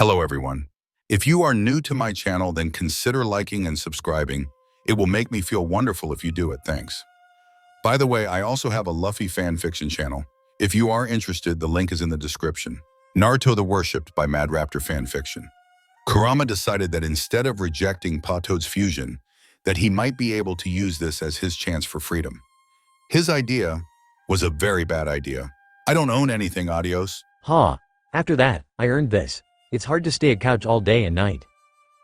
Hello everyone. If you are new to my channel, then consider liking and subscribing. It will make me feel wonderful if you do it, thanks. By the way, I also have a Luffy fanfiction channel. If you are interested, the link is in the description. Naruto the Worshipped by Raptor Fanfiction. Kurama decided that instead of rejecting Patoad's fusion, that he might be able to use this as his chance for freedom. His idea was a very bad idea. I don't own anything, adios. After that, I earned this. It's hard to stay at couch all day and night.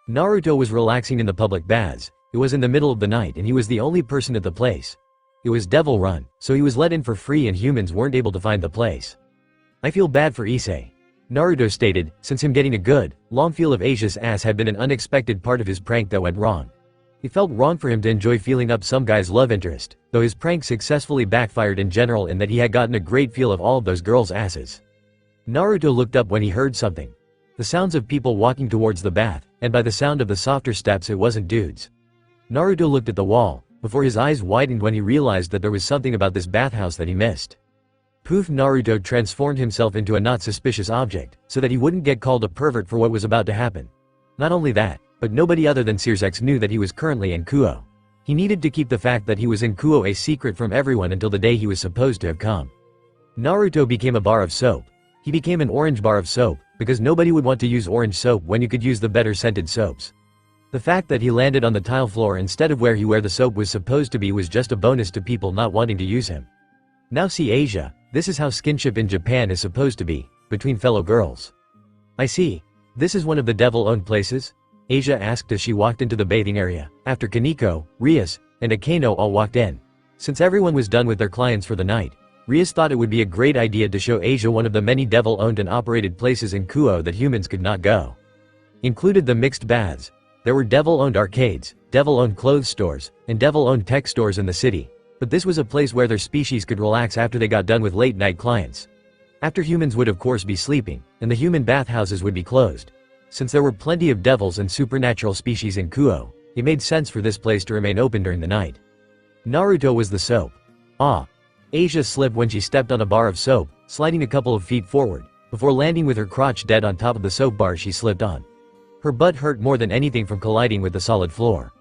Naruto was relaxing in the public baths. It was in the middle of the night and he was the only person at the place. It was devil run, so he was let in for free and humans weren't able to find the place. I feel bad for Issei. Naruto stated, since him getting a good, long feel of Asia's ass had been an unexpected part of his prank that went wrong. It felt wrong for him to enjoy feeling up some guy's love interest, though his prank successfully backfired in general in that he had gotten a great feel of all of those girls' asses. Naruto looked up when he heard something. The sounds of people walking towards the bath, and by the sound of the softer steps it wasn't dudes. Naruto looked at the wall, before his eyes widened when he realized that there was something about this bathhouse that he missed. Poof! Naruto transformed himself into a not suspicious object, so that he wouldn't get called a pervert for what was about to happen. Not only that, but nobody other than Searsex knew that he was currently in Kuo. He needed to keep the fact that he was in Kuo a secret from everyone until the day he was supposed to have come. Naruto became a bar of soap. He became an orange bar of soap, because nobody would want to use orange soap when you could use the better scented soaps. The fact that he landed on the tile floor instead of where the soap was supposed to be was just a bonus to people not wanting to use him. Now see Asia, this is how skinship in Japan is supposed to be, between fellow girls. I see. This is one of the devil-owned places? Asia asked as she walked into the bathing area, after Kaneko, Rias, and Akeno all walked in. Since everyone was done with their clients for the night, Rias thought it would be a great idea to show Asia one of the many devil-owned and operated places in Kuo that humans could not go. Included the mixed baths. There were devil-owned arcades, devil-owned clothes stores, and devil-owned tech stores in the city, but this was a place where their species could relax after they got done with late-night clients. After humans would of course be sleeping, and the human bathhouses would be closed. Since there were plenty of devils and supernatural species in Kuo, it made sense for this place to remain open during the night. Naruto was the soap. Asia slipped when she stepped on a bar of soap, sliding a couple of feet forward, before landing with her crotch dead on top of the soap bar she slipped on. Her butt hurt more than anything from colliding with the solid floor.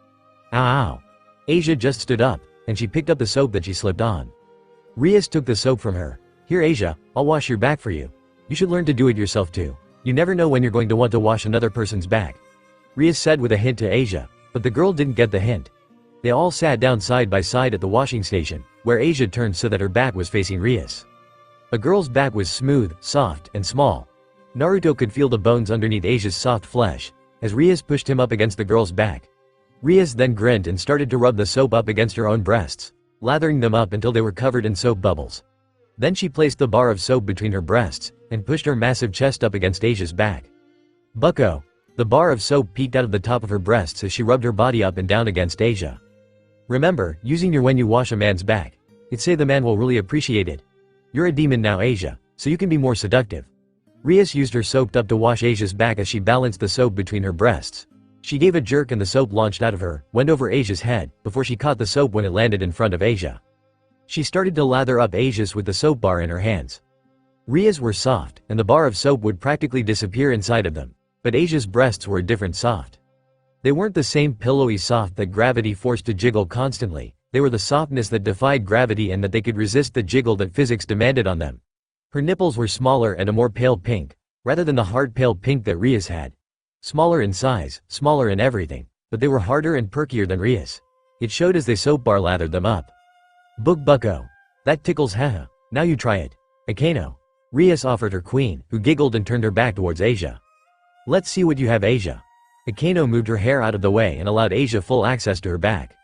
Ow! Asia just stood up, and she picked up the soap that she slipped on. Rias took the soap from her. Here Asia, I'll wash your back for you. You should learn to do it yourself too. You never know when you're going to want to wash another person's back. Rias said with a hint to Asia, but the girl didn't get the hint. They all sat down side by side at the washing station, where Asia turned so that her back was facing Rias. A girl's back was smooth, soft, and small. Naruto could feel the bones underneath Asia's soft flesh, as Rias pushed him up against the girl's back. Rias then grinned and started to rub the soap up against her own breasts, lathering them up until they were covered in soap bubbles. Then she placed the bar of soap between her breasts, and pushed her massive chest up against Asia's back. Bucko! The bar of soap peeked out of the top of her breasts as she rubbed her body up and down against Asia. Remember, using your when you wash a man's back. It'd say the man will really appreciate it. You're a demon now Asia, so you can be more seductive. Rias used her soap up to wash Asia's back as she balanced the soap between her breasts. She gave a jerk and the soap launched out of her, went over Asia's head, before she caught the soap when it landed in front of Asia. She started to lather up Asia's with the soap bar in her hands. Rias were soft, and the bar of soap would practically disappear inside of them, but Asia's breasts were a different soft. They weren't the same pillowy soft that gravity forced to jiggle constantly, they were the softness that defied gravity and that they could resist the jiggle that physics demanded on them. Her nipples were smaller and a more pale pink, rather than the hard pale pink that Rias had. Smaller in size, smaller in everything, but they were harder and perkier than Rias. It showed as they soap bar lathered them up. Book Bucko. That tickles haha. Now you try it. Akeno. Rias offered her queen, who giggled and turned her back towards Asia. Let's see what you have Asia. Akeno moved her hair out of the way and allowed Asia full access to her back.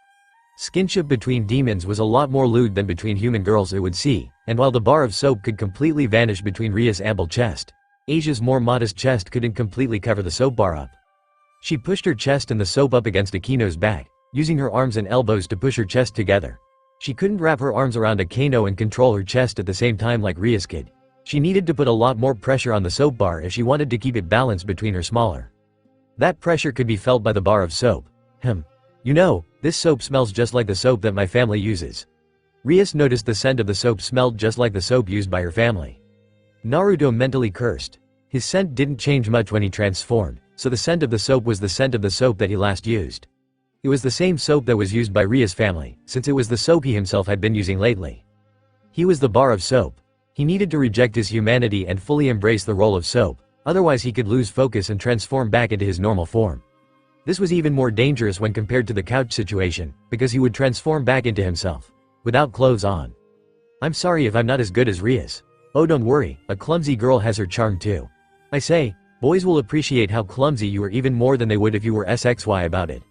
Skinship between demons was a lot more lewd than between human girls it would see, and while the bar of soap could completely vanish between Ria's ample chest, Asia's more modest chest couldn't completely cover the soap bar up. She pushed her chest and the soap up against Akeno's back, using her arms and elbows to push her chest together. She couldn't wrap her arms around Akeno and control her chest at the same time like Rias could. She needed to put a lot more pressure on the soap bar if she wanted to keep it balanced between her smaller. That pressure could be felt by the bar of soap. You know, this soap smells just like the soap that my family uses. Rias noticed the scent of the soap smelled just like the soap used by her family. Naruto mentally cursed. His scent didn't change much when he transformed, so the scent of the soap was the scent of the soap that he last used. It was the same soap that was used by Ria's family, since it was the soap he himself had been using lately. He was the bar of soap. He needed to reject his humanity and fully embrace the role of soap, otherwise he could lose focus and transform back into his normal form. This was even more dangerous when compared to the couch situation, because he would transform back into himself, without clothes on. I'm sorry if I'm not as good as Ria's. Oh, don't worry, a clumsy girl has her charm too. I say, boys will appreciate how clumsy you are even more than they would if you were SXY about it.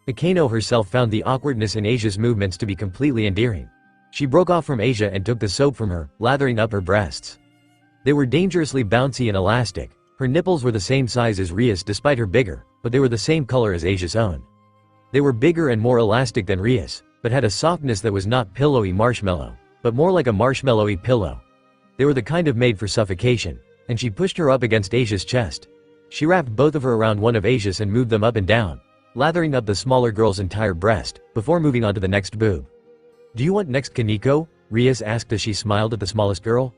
Akano herself found the awkwardness in Asia's movements to be completely endearing. She broke off from Asia and took the soap from her, lathering up her breasts. They were dangerously bouncy and elastic. Her nipples were the same size as Ria's despite her bigger, but they were the same color as Asia's own. They were bigger and more elastic than Ria's, but had a softness that was not pillowy marshmallow, but more like a marshmallowy pillow. They were the kind of made for suffocation, and she pushed her up against Asia's chest. She wrapped both of her around one of Asia's and moved them up and down, lathering up the smaller girl's entire breast, before moving on to the next boob. Do you want next, Kaneko? Rias asked as she smiled at the smallest girl.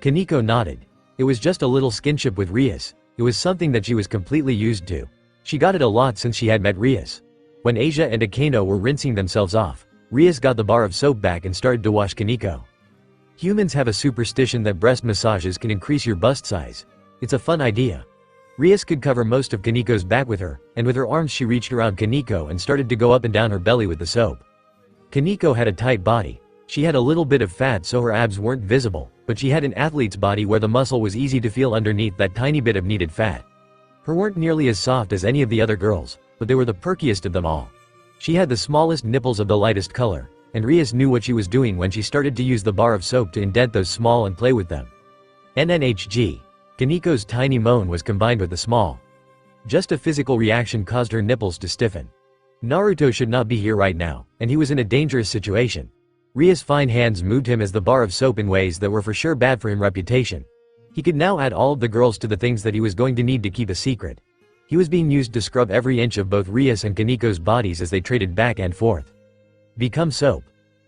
Kaneko nodded. It was just a little skinship with Rias. It was something that she was completely used to. She got it a lot since she had met Rias. When Asia and Akano were rinsing themselves off, Rias got the bar of soap back and started to wash Kaneko. Humans have a superstition that breast massages can increase your bust size. It's a fun idea. Rias could cover most of Kaneko's back with her, and with her arms she reached around Kaneko and started to go up and down her belly with the soap. Kaneko had a tight body. She had a little bit of fat so her abs weren't visible, but she had an athlete's body where the muscle was easy to feel underneath that tiny bit of needed fat. Her weren't nearly as soft as any of the other girls, but they were the perkiest of them all. She had the smallest nipples of the lightest color, and Rias knew what she was doing when she started to use the bar of soap to indent those small and play with them. NNHG. Kaneko's tiny moan was combined with the small. Just a physical reaction caused her nipples to stiffen. Naruto should not be here right now, and he was in a dangerous situation. Ria's fine hands moved him as the bar of soap in ways that were for sure bad for him reputation. He could now add all of the girls to the things that he was going to need to keep a secret. He was being used to scrub every inch of both Rias and Kaneko's bodies as they traded back and forth. Become soap.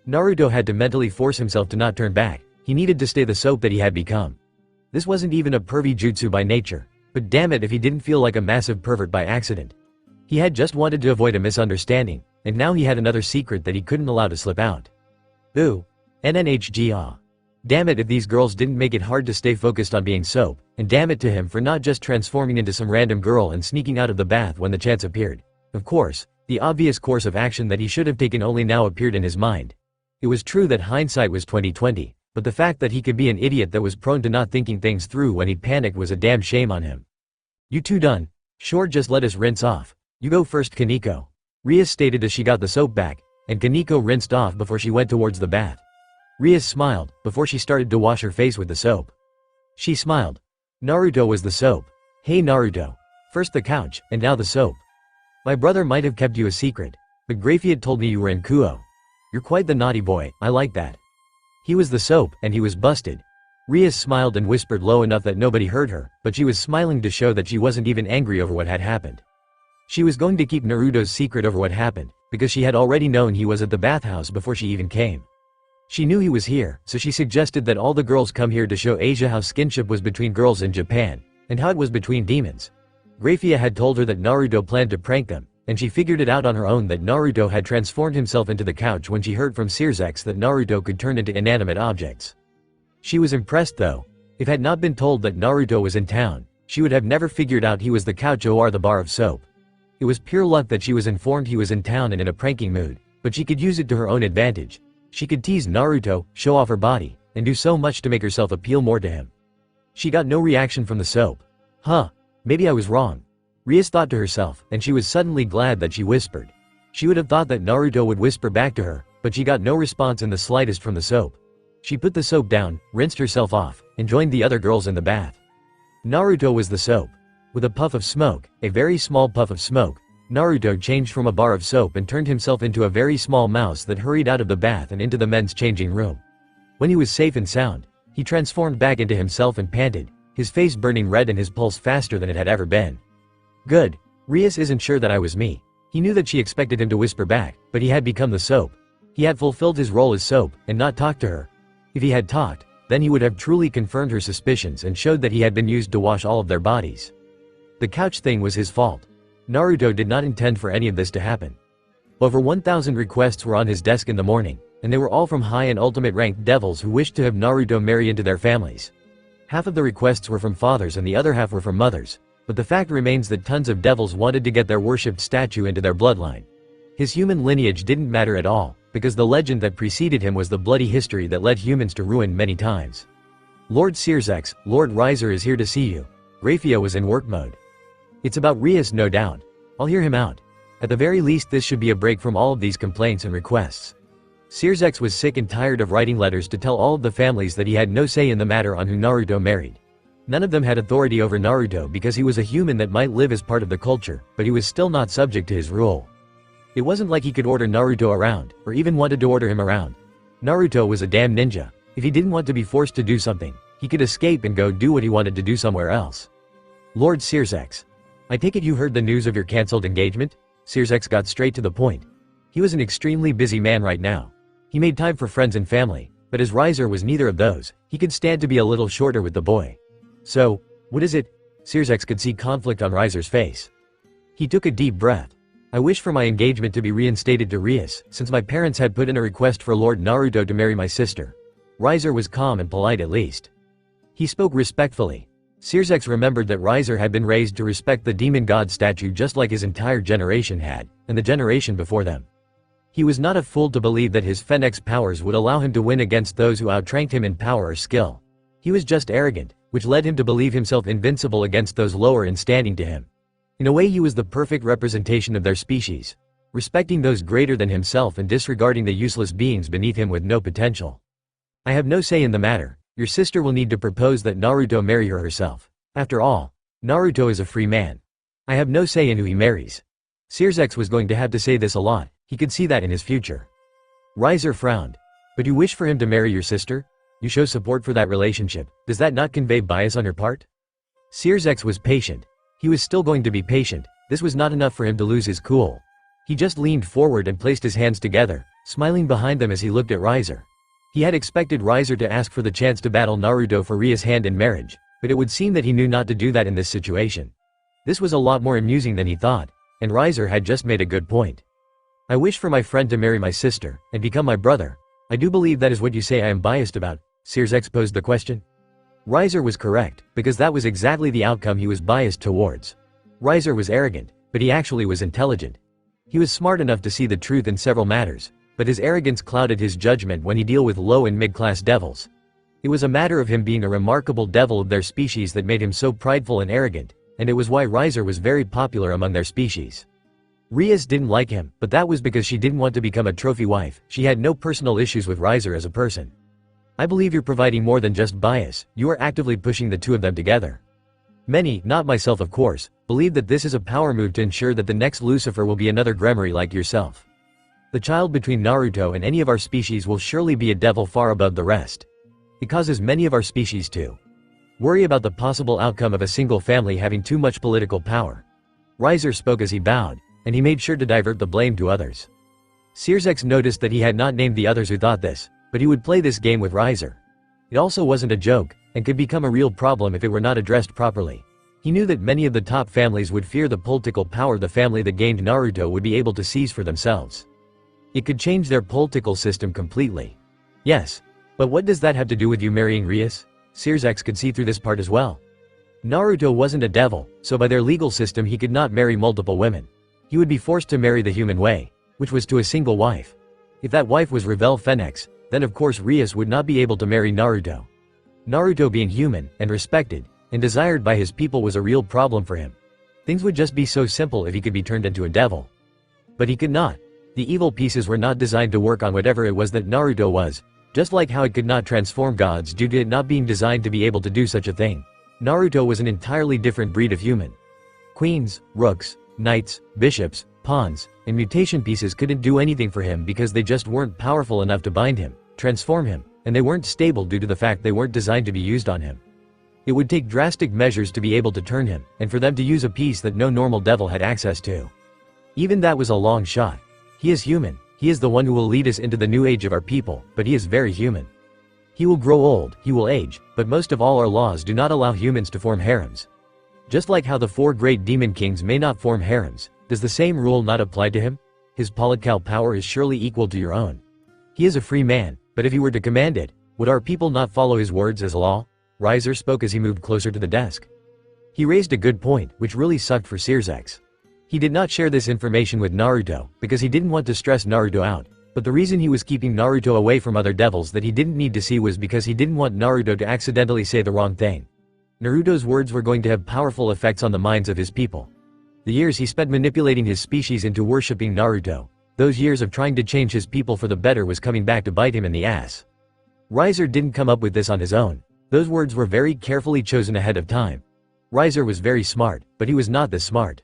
Naruto had to mentally force himself to not turn back. He needed to stay the soap that he had become. This wasn't even a pervy jutsu by nature, but damn it if he didn't feel like a massive pervert by accident. He had just wanted to avoid a misunderstanding, and now he had another secret that he couldn't allow to slip out. Ooh. NNHG ah. Damn it if these girls didn't make it hard to stay focused on being soap, and damn it to him for not just transforming into some random girl and sneaking out of the bath when the chance appeared. Of course, the obvious course of action that he should have taken only now appeared in his mind. It was true that hindsight was 20/20, but the fact that he could be an idiot that was prone to not thinking things through when he panicked was a damn shame on him. You two done? Sure, just let us rinse off. You go first, Kaneko. Rias stated as she got the soap back, and Kaneko rinsed off before she went towards the bath. Rias smiled, before she started to wash her face with the soap. She smiled. Naruto was the soap. Hey Naruto. First the couch, and now the soap. My brother might have kept you a secret, but Graffiad told me you were in Kuo. You're quite the naughty boy, I like that. He was the soap, and he was busted. Rias smiled and whispered low enough that nobody heard her, but she was smiling to show that she wasn't even angry over what had happened. She was going to keep Naruto's secret over what happened, because she had already known he was at the bathhouse before she even came. She knew he was here, so she suggested that all the girls come here to show Asia how skinship was between girls in Japan, and how it was between demons. Grafia had told her that Naruto planned to prank them, and she figured it out on her own that Naruto had transformed himself into the couch when she heard from Sirzex that Naruto could turn into inanimate objects. She was impressed though. If had not been told that Naruto was in town, she would have never figured out he was the couch or the bar of soap. It was pure luck that she was informed he was in town and in a pranking mood, but she could use it to her own advantage. She could tease Naruto, show off her body, and do so much to make herself appeal more to him. She got no reaction from the soap. Huh, maybe I was wrong. Rias thought to herself, and she was suddenly glad that she whispered. She would have thought that Naruto would whisper back to her, but she got no response in the slightest from the soap. She put the soap down, rinsed herself off, and joined the other girls in the bath. Naruto was the soap. With a puff of smoke, a very small puff of smoke, Naruto changed from a bar of soap and turned himself into a very small mouse that hurried out of the bath and into the men's changing room. When he was safe and sound, he transformed back into himself and panted, his face burning red and his pulse faster than it had ever been. Good. Rias isn't sure that I was me. He knew that she expected him to whisper back, but he had become the soap. He had fulfilled his role as soap, and not talked to her. If he had talked, Then he would have truly confirmed her suspicions and showed that he had been used to wash all of their bodies. The couch thing was his fault. Naruto did not intend for any of this to happen. Over 1,000 requests were on his desk in the morning, and they were all from high and ultimate ranked devils who wished to have Naruto marry into their families. Half of the requests were from fathers and the other half were from mothers, but the fact remains that tons of devils wanted to get their worshipped statue into their bloodline. His human lineage didn't matter at all, because the legend that preceded him was the bloody history that led humans to ruin many times. Lord Searsex, Lord Riser is here to see you. Rafia was in work mode. It's about Rias, no doubt. I'll hear him out. At the very least this should be a break from all of these complaints and requests. Searsex was sick and tired of writing letters to tell all of the families that he had no say in the matter on who Naruto married. None of them had authority over Naruto because he was a human that might live as part of the culture, but he was still not subject to his rule. It wasn't like he could order Naruto around, or even wanted to order him around. Naruto was a damn ninja. If he didn't want to be forced to do something, he could escape and go do what he wanted to do somewhere else. Lord Searsex. I take it you heard the news of your cancelled engagement? Searsex got straight to the point. He was an extremely busy man right now. He made time for friends and family, but as Riser was neither of those, he could stand to be a little shorter with the boy. So, what is it? Searsex could see conflict on Riser's face. He took a deep breath. I wish for my engagement to be reinstated to Rias, since my parents had put in a request for Lord Naruto to marry my sister. Riser was calm and polite at least. He spoke respectfully. Searsex remembered that Riser had been raised to respect the demon god statue just like his entire generation had, and the generation before them. He was not a fool to believe that his Phoenix powers would allow him to win against those who outranked him in power or skill. He was just arrogant, which led him to believe himself invincible against those lower in standing to him. In a way he was the perfect representation of their species, respecting those greater than himself and disregarding the useless beings beneath him with no potential. I have no say in the matter. Your sister will need to propose that Naruto marry her herself. After all, Naruto is a free man. I have no say in who he marries. Searsex was going to have to say this a lot, he could see that in his future. Riser frowned. But you wish for him to marry your sister? You show support for that relationship, does that not convey bias on your part? Searsex was patient. He was still going to be patient, this was not enough for him to lose his cool. He just leaned forward and placed his hands together, smiling behind them as he looked at Riser. He had expected Riser to ask for the chance to battle Naruto for Ria's hand in marriage, but it would seem that he knew not to do that in this situation. This was a lot more amusing than he thought, and Riser had just made a good point. I wish for my friend to marry my sister, and become my brother. I do believe that is what you say I am biased about, Searsex posed the question. Riser was correct, because that was exactly the outcome he was biased towards. Riser was arrogant, but he actually was intelligent. He was smart enough to see the truth in several matters, but his arrogance clouded his judgment when he dealt with low and mid-class devils. It was a matter of him being a remarkable devil of their species that made him so prideful and arrogant, and it was why Riser was very popular among their species. Rias didn't like him, but that was because she didn't want to become a trophy wife. She had no personal issues with Riser as a person. I believe you're providing more than just bias, you are actively pushing the two of them together. Many, not myself of course, believe that this is a power move to ensure that the next Lucifer will be another Gremory like yourself. The child between Naruto and any of our species will surely be a devil far above the rest. It causes many of our species to worry about the possible outcome of a single family having too much political power. Riser spoke as he bowed, and he made sure to divert the blame to others. Searsex noticed that he had not named the others who thought this, but he would play this game with Riser. It also wasn't a joke, and could become a real problem if it were not addressed properly. He knew that many of the top families would fear the political power the family that gained Naruto would be able to seize for themselves. It could change their political system completely. Yes, but what does that have to do with you marrying Rias? Searsex could see through this part as well. Naruto wasn't a devil, so by their legal system he could not marry multiple women. He would be forced to marry the human way, which was to a single wife. If that wife was Revel Phoenix, then of course Rias would not be able to marry Naruto. Naruto being human, and respected, and desired by his people was a real problem for him. Things would just be so simple if he could be turned into a devil. But he could not. The evil pieces were not designed to work on whatever it was that Naruto was, just like how it could not transform gods due to it not being designed to be able to do such a thing. Naruto was an entirely different breed of human. Queens, rooks, knights, bishops, pawns, and mutation pieces couldn't do anything for him because they just weren't powerful enough to bind him, transform him, and they weren't stable due to the fact they weren't designed to be used on him. It would take drastic measures to be able to turn him, and for them to use a piece that no normal devil had access to. Even that was a long shot. He is human, he is the one who will lead us into the new age of our people, but he is very human. He will grow old, he will age, but most of all our laws do not allow humans to form harems. Just like how the 4 great demon kings may not form harems, does the same rule not apply to him? His political power is surely equal to your own. He is a free man, but if he were to command it, would our people not follow his words as law? Riser spoke as he moved closer to the desk. He raised a good point, which really sucked for Searsex. He did not share this information with Naruto, because he didn't want to stress Naruto out, but the reason he was keeping Naruto away from other devils that he didn't need to see was because he didn't want Naruto to accidentally say the wrong thing. Naruto's words were going to have powerful effects on the minds of his people. The years he spent manipulating his species into worshipping Naruto, those years of trying to change his people for the better was coming back to bite him in the ass. Riser didn't come up with this on his own. Those words were very carefully chosen ahead of time. Riser was very smart, but he was not this smart.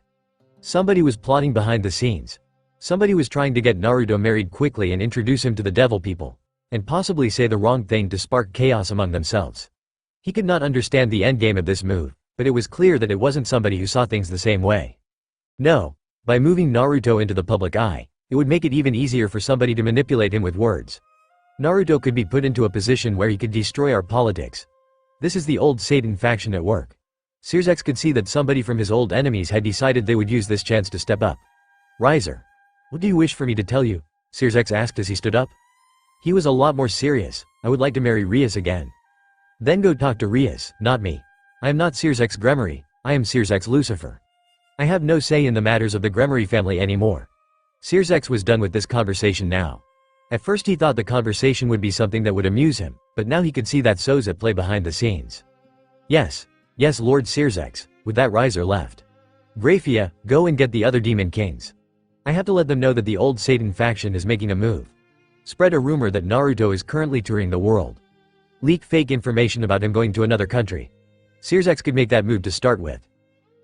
Somebody was plotting behind the scenes. Somebody was trying to get Naruto married quickly and introduce him to the devil people, and possibly say the wrong thing to spark chaos among themselves. He could not understand the endgame of this move, but it was clear that it wasn't somebody who saw things the same way. No, by moving Naruto into the public eye, it would make it even easier for somebody to manipulate him with words. Naruto could be put into a position where he could destroy our politics. This is the old Satan faction at work. Searsex could see that somebody from his old enemies had decided they would use this chance to step up. Riser. What do you wish for me to tell you? Searsex asked as he stood up. He was a lot more serious. I would like to marry Rias again. Then go talk to Rias, not me. I am not Searsex Gremory, I am Searsex Lucifer. I have no say in the matters of the Gremory family anymore. Searsex was done with this conversation now. At first he thought the conversation would be something that would amuse him, but now he could see that so's at play behind the scenes. Yes, Lord Searsex. With that Riser left. Graphia, go and get the other demon kings. I have to let them know that the old Satan faction is making a move. Spread a rumor that Naruto is currently touring the world. Leak fake information about him going to another country. Searsex could make that move to start with.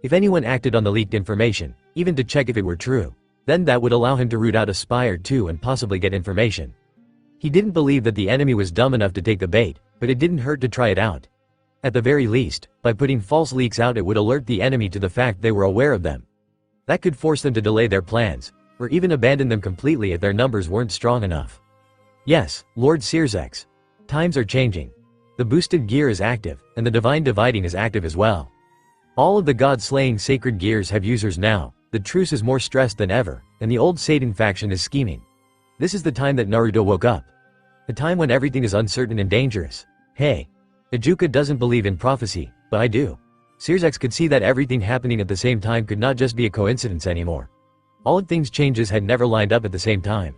If anyone acted on the leaked information, even to check if it were true, then that would allow him to root out a spy or two and possibly get information. He didn't believe that the enemy was dumb enough to take the bait, but it didn't hurt to try it out. At the very least, by putting false leaks out it would alert the enemy to the fact they were aware of them. That could force them to delay their plans, or even abandon them completely if their numbers weren't strong enough. Yes, Lord Searsex. Times are changing. The boosted gear is active, and the divine dividing is active as well. All of the god-slaying sacred gears have users now, the truce is more stressed than ever, and the old Satan faction is scheming. This is the time that Naruto woke up. A time when everything is uncertain and dangerous. Hey. Ijuka doesn't believe in prophecy, but I do. Searsex could see that everything happening at the same time could not just be a coincidence anymore. All of things changes had never lined up at the same time.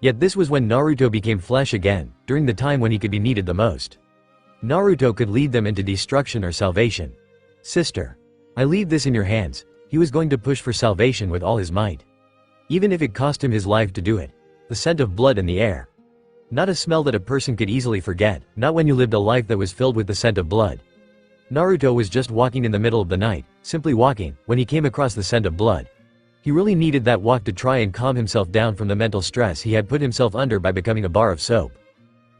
Yet this was when Naruto became flesh again, during the time when he could be needed the most. Naruto could lead them into destruction or salvation. Sister. I leave this in your hands. He was going to push for salvation with all his might. Even if it cost him his life to do it. The scent of blood in the air. Not a smell that a person could easily forget, not when you lived a life that was filled with the scent of blood. Naruto was just walking in the middle of the night, simply walking, when he came across the scent of blood. He really needed that walk to try and calm himself down from the mental stress he had put himself under by becoming a bar of soap.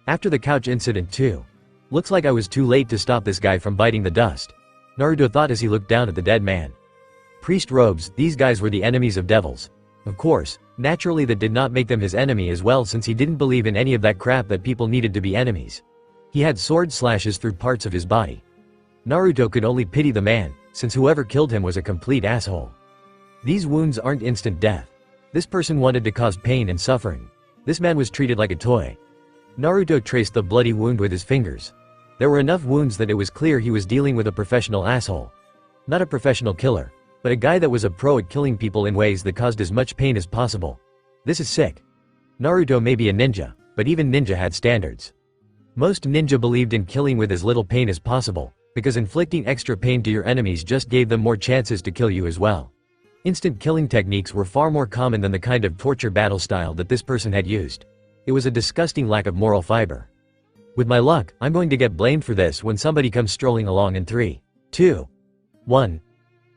After the couch incident too. Looks like I was too late to stop this guy from biting the dust. Naruto thought as he looked down at the dead man. Priest robes, these guys were the enemies of devils. Of course, naturally that did not make them his enemy as well since he didn't believe in any of that crap that people needed to be enemies. He had sword slashes through parts of his body. Naruto could only pity the man, since whoever killed him was a complete asshole. These wounds aren't instant death. This person wanted to cause pain and suffering. This man was treated like a toy. Naruto traced the bloody wound with his fingers. There were enough wounds that it was clear he was dealing with a professional asshole. Not a professional killer, but a guy that was a pro at killing people in ways that caused as much pain as possible. This is sick. Naruto may be a ninja, but even ninja had standards. Most ninja believed in killing with as little pain as possible, because inflicting extra pain to your enemies just gave them more chances to kill you as well. Instant killing techniques were far more common than the kind of torture battle style that this person had used. It was a disgusting lack of moral fiber. With my luck, I'm going to get blamed for this when somebody comes strolling along in 3, 2, 1.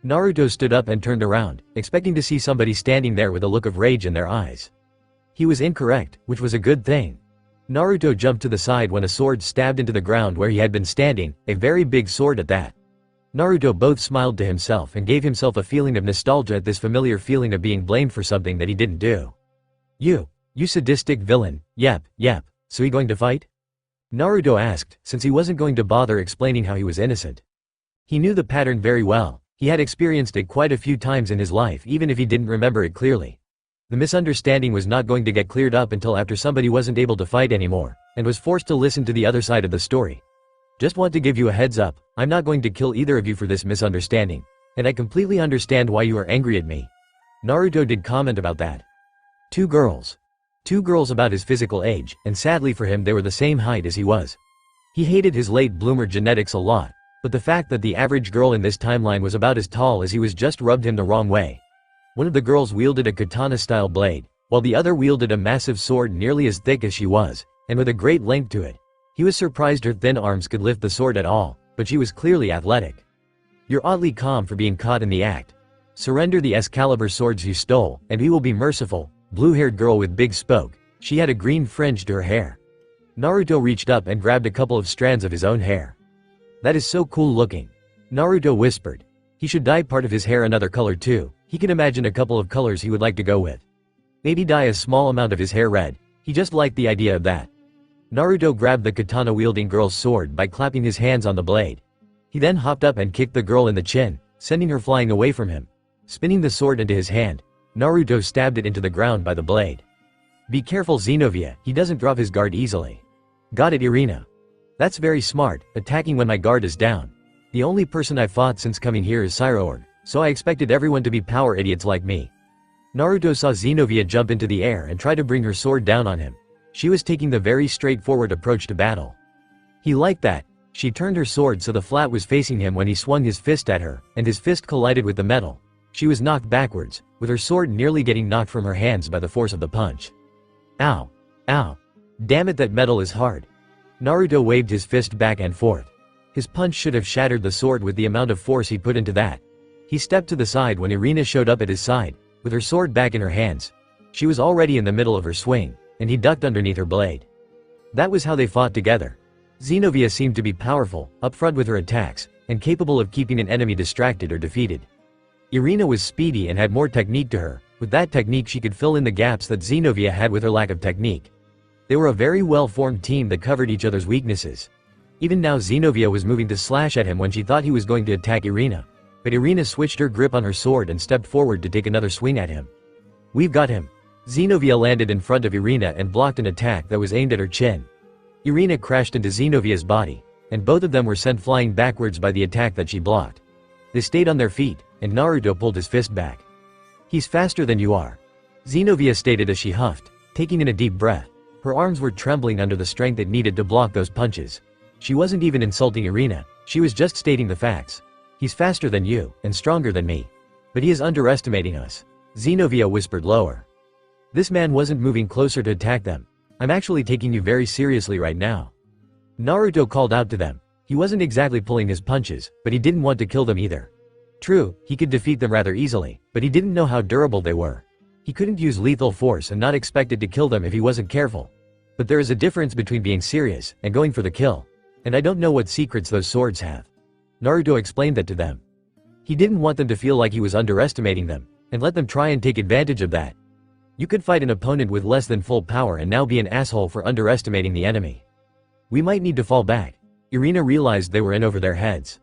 Naruto stood up and turned around, expecting to see somebody standing there with a look of rage in their eyes. He was incorrect, which was a good thing. Naruto jumped to the side when a sword stabbed into the ground where he had been standing, a very big sword at that. Naruto both smiled to himself and gave himself a feeling of nostalgia at this familiar feeling of being blamed for something that he didn't do. You sadistic villain, yep, so he going to fight? Naruto asked, since he wasn't going to bother explaining how he was innocent. He knew the pattern very well. He had experienced it quite a few times in his life even if he didn't remember it clearly. The misunderstanding was not going to get cleared up until after somebody wasn't able to fight anymore, and was forced to listen to the other side of the story. Just want to give you a heads up, I'm not going to kill either of you for this misunderstanding. And I completely understand why you are angry at me. Naruto did comment about that. Two girls. Two girls about his physical age, and sadly for him they were the same height as he was. He hated his late bloomer genetics a lot, but the fact that the average girl in this timeline was about as tall as he was just rubbed him the wrong way. One of the girls wielded a katana-style blade, while the other wielded a massive sword nearly as thick as she was, and with a great length to it. He was surprised her thin arms could lift the sword at all, but she was clearly athletic. You're oddly calm for being caught in the act. Surrender the Excalibur swords you stole, and we will be merciful. Blue-haired girl with big spoke. She had a green fringe to her hair. Naruto reached up and grabbed a couple of strands of his own hair. That is so cool looking. Naruto whispered. He should dye part of his hair another color too. He can imagine a couple of colors he would like to go with. Maybe dye a small amount of his hair red. He just liked the idea of that. Naruto grabbed the katana-wielding girl's sword by clapping his hands on the blade. He then hopped up and kicked the girl in the chin, sending her flying away from him. Spinning the sword into his hand, Naruto stabbed it into the ground by the blade. Be careful Xenovia, he doesn't drop his guard easily. Got it Irina. That's very smart, attacking when my guard is down. The only person I've fought since coming here is Cyroorg, so I expected everyone to be power idiots like me. Naruto saw Xenovia jump into the air and try to bring her sword down on him. She was taking the very straightforward approach to battle. He liked that. She turned her sword so the flat was facing him when he swung his fist at her, and his fist collided with the metal. She was knocked backwards, with her sword nearly getting knocked from her hands by the force of the punch. Ow. Ow. Damn it, that metal is hard. Naruto waved his fist back and forth. His punch should have shattered the sword with the amount of force he put into that. He stepped to the side when Irina showed up at his side, with her sword back in her hands. She was already in the middle of her swing, and he ducked underneath her blade. That was how they fought together. Xenovia seemed to be powerful, upfront with her attacks, and capable of keeping an enemy distracted or defeated. Irina was speedy and had more technique to her. With that technique she could fill in the gaps that Xenovia had with her lack of technique. They were a very well-formed team that covered each other's weaknesses. Even now Xenovia was moving to slash at him when she thought he was going to attack Irina. But Irina switched her grip on her sword and stepped forward to take another swing at him. We've got him. Xenovia landed in front of Irina and blocked an attack that was aimed at her chin. Irina crashed into Xenovia's body, and both of them were sent flying backwards by the attack that she blocked. They stayed on their feet, and Naruto pulled his fist back. He's faster than you are. Xenovia stated as she huffed, taking in a deep breath. Her arms were trembling under the strength it needed to block those punches. She wasn't even insulting Irina, she was just stating the facts. He's faster than you, and stronger than me. But he is underestimating us. Xenovia whispered lower. This man wasn't moving closer to attack them. I'm actually taking you very seriously right now. Naruto called out to them. He wasn't exactly pulling his punches, but he didn't want to kill them either. True, he could defeat them rather easily, but he didn't know how durable they were. He couldn't use lethal force and not expected to kill them if he wasn't careful. But there is a difference between being serious and going for the kill. And I don't know what secrets those swords have. Naruto explained that to them. He didn't want them to feel like he was underestimating them, and let them try and take advantage of that. You could fight an opponent with less than full power and now be an asshole for underestimating the enemy. We might need to fall back. Irina realized they were in over their heads.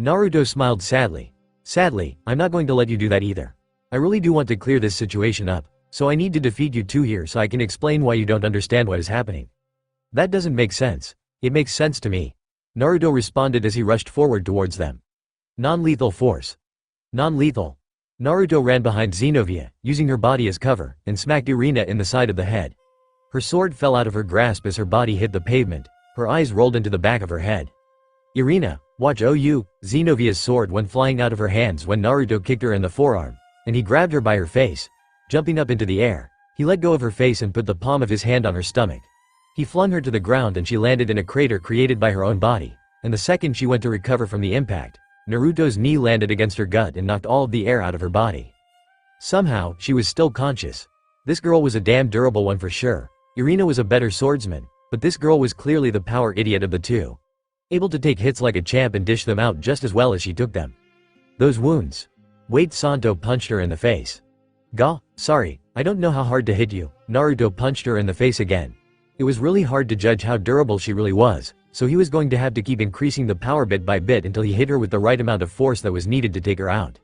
Naruto smiled sadly. Sadly, I'm not going to let you do that either. I really do want to clear this situation up, so I need to defeat you two here so I can explain why you don't understand what is happening. That doesn't make sense. It makes sense to me. Naruto responded as he rushed forward towards them. Non-lethal force. Non-lethal. Naruto ran behind Xenovia, using her body as cover, and smacked Irina in the side of the head. Her sword fell out of her grasp as her body hit the pavement, her eyes rolled into the back of her head. Irina, watch you! Xenovia's sword went flying out of her hands when Naruto kicked her in the forearm, and he grabbed her by her face. Jumping up into the air, he let go of her face and put the palm of his hand on her stomach. He flung her to the ground and she landed in a crater created by her own body, and the second she went to recover from the impact, Naruto's knee landed against her gut and knocked all of the air out of her body. Somehow, she was still conscious. This girl was a damn durable one for sure. Irina was a better swordsman, but this girl was clearly the power idiot of the two. Able to take hits like a champ and dish them out just as well as she took them. Those wounds. Wait, Santo punched her in the face. Sorry, I don't know how hard to hit you. Naruto punched her in the face again. It was really hard to judge how durable she really was, so he was going to have to keep increasing the power bit by bit until he hit her with the right amount of force that was needed to take her out.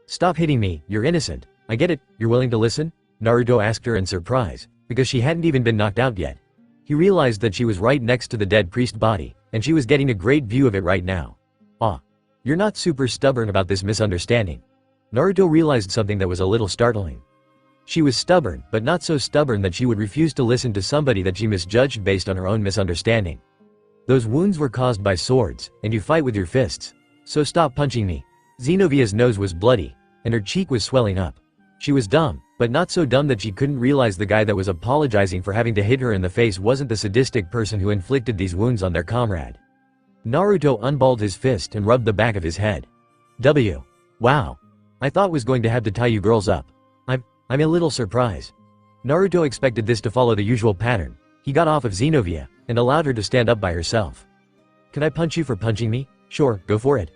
"Stop hitting me, you're innocent. I get it, you're willing to listen?" Naruto asked her in surprise, because she hadn't even been knocked out yet. He realized that she was right next to the dead priest body, and she was getting a great view of it right now. "Ah. You're not super stubborn about this misunderstanding." Naruto realized something that was a little startling. She was stubborn, but not so stubborn that she would refuse to listen to somebody that she misjudged based on her own misunderstanding. "Those wounds were caused by swords, and you fight with your fists. So stop punching me." Zenovia's nose was bloody, and her cheek was swelling up. She was dumb, but not so dumb that she couldn't realize the guy that was apologizing for having to hit her in the face wasn't the sadistic person who inflicted these wounds on their comrade. Naruto unballed his fist and rubbed the back of his head. Wow. I thought was going to have to tie you girls up. I'm a little surprised." Naruto expected this to follow the usual pattern. He got off of Zenovia, and allowed her to stand up by herself. "Can I punch you for punching me?" "Sure, go for it."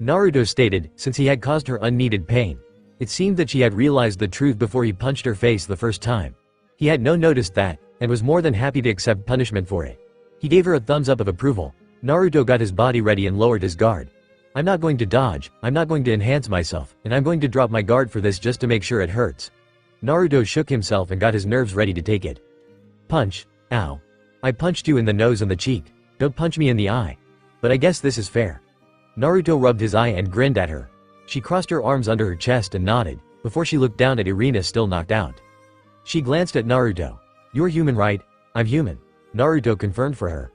Naruto stated, since he had caused her unneeded pain. It seemed that she had realized the truth before he punched her face the first time. He had noticed that, and was more than happy to accept punishment for it. He gave her a thumbs up of approval. Naruto got his body ready and lowered his guard. "I'm not going to dodge, I'm not going to enhance myself, and I'm going to drop my guard for this just to make sure it hurts." Naruto shook himself and got his nerves ready to take it. "Punch. Ow. I punched you in the nose and the cheek. Don't punch me in the eye. But I guess this is fair." Naruto rubbed his eye and grinned at her. She crossed her arms under her chest and nodded, before she looked down at Irina still knocked out. She glanced at Naruto. "You're human, right?" "I'm human." Naruto confirmed for her.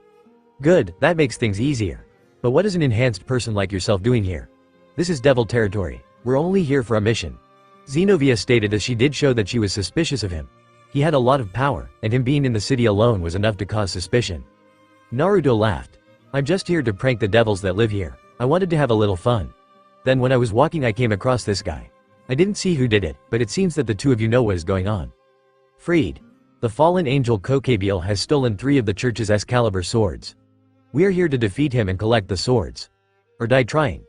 "Good, that makes things easier. But what is an enhanced person like yourself doing here? This is devil territory. We're only here for a mission." Zenovia stated as she did show that she was suspicious of him. He had a lot of power, and him being in the city alone was enough to cause suspicion. Naruto laughed. "I'm just here to prank the devils that live here. I wanted to have a little fun. Then when I was walking I came across this guy. I didn't see who did it, but it seems that the two of you know what is going on." Freed. The fallen angel Kokabiel has stolen 3 of the church's Excalibur swords. We are here to defeat him and collect the swords. Or die trying.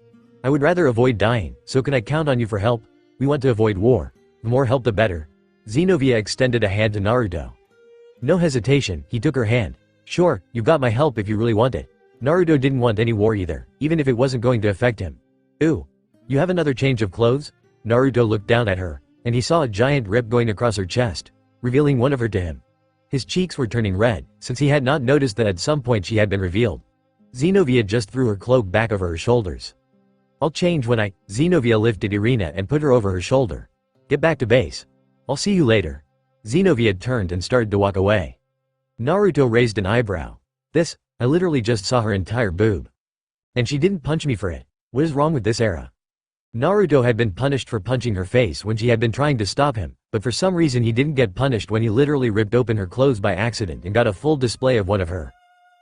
I would rather avoid dying, so can I count on you for help? We want to avoid war. The more help the better. Zenovia extended a hand to Naruto. No hesitation, he took her hand. "Sure, you've got my help if you really want it." Naruto didn't want any war either, even if it wasn't going to affect him. "Ooh. You have another change of clothes?" Naruto looked down at her, and he saw a giant rip going across her chest, revealing one of her to him. His cheeks were turning red, since he had not noticed that at some point she had been revealed. Zenovia just threw her cloak back over her shoulders. "I'll change when Zenovia lifted Irina and put her over her shoulder. "Get back to base. I'll see you later." Zenovia turned and started to walk away. Naruto raised an eyebrow. I literally just saw her entire boob. And she didn't punch me for it. What is wrong with this era? Naruto had been punished for punching her face when she had been trying to stop him, but for some reason he didn't get punished when he literally ripped open her clothes by accident and got a full display of one of her.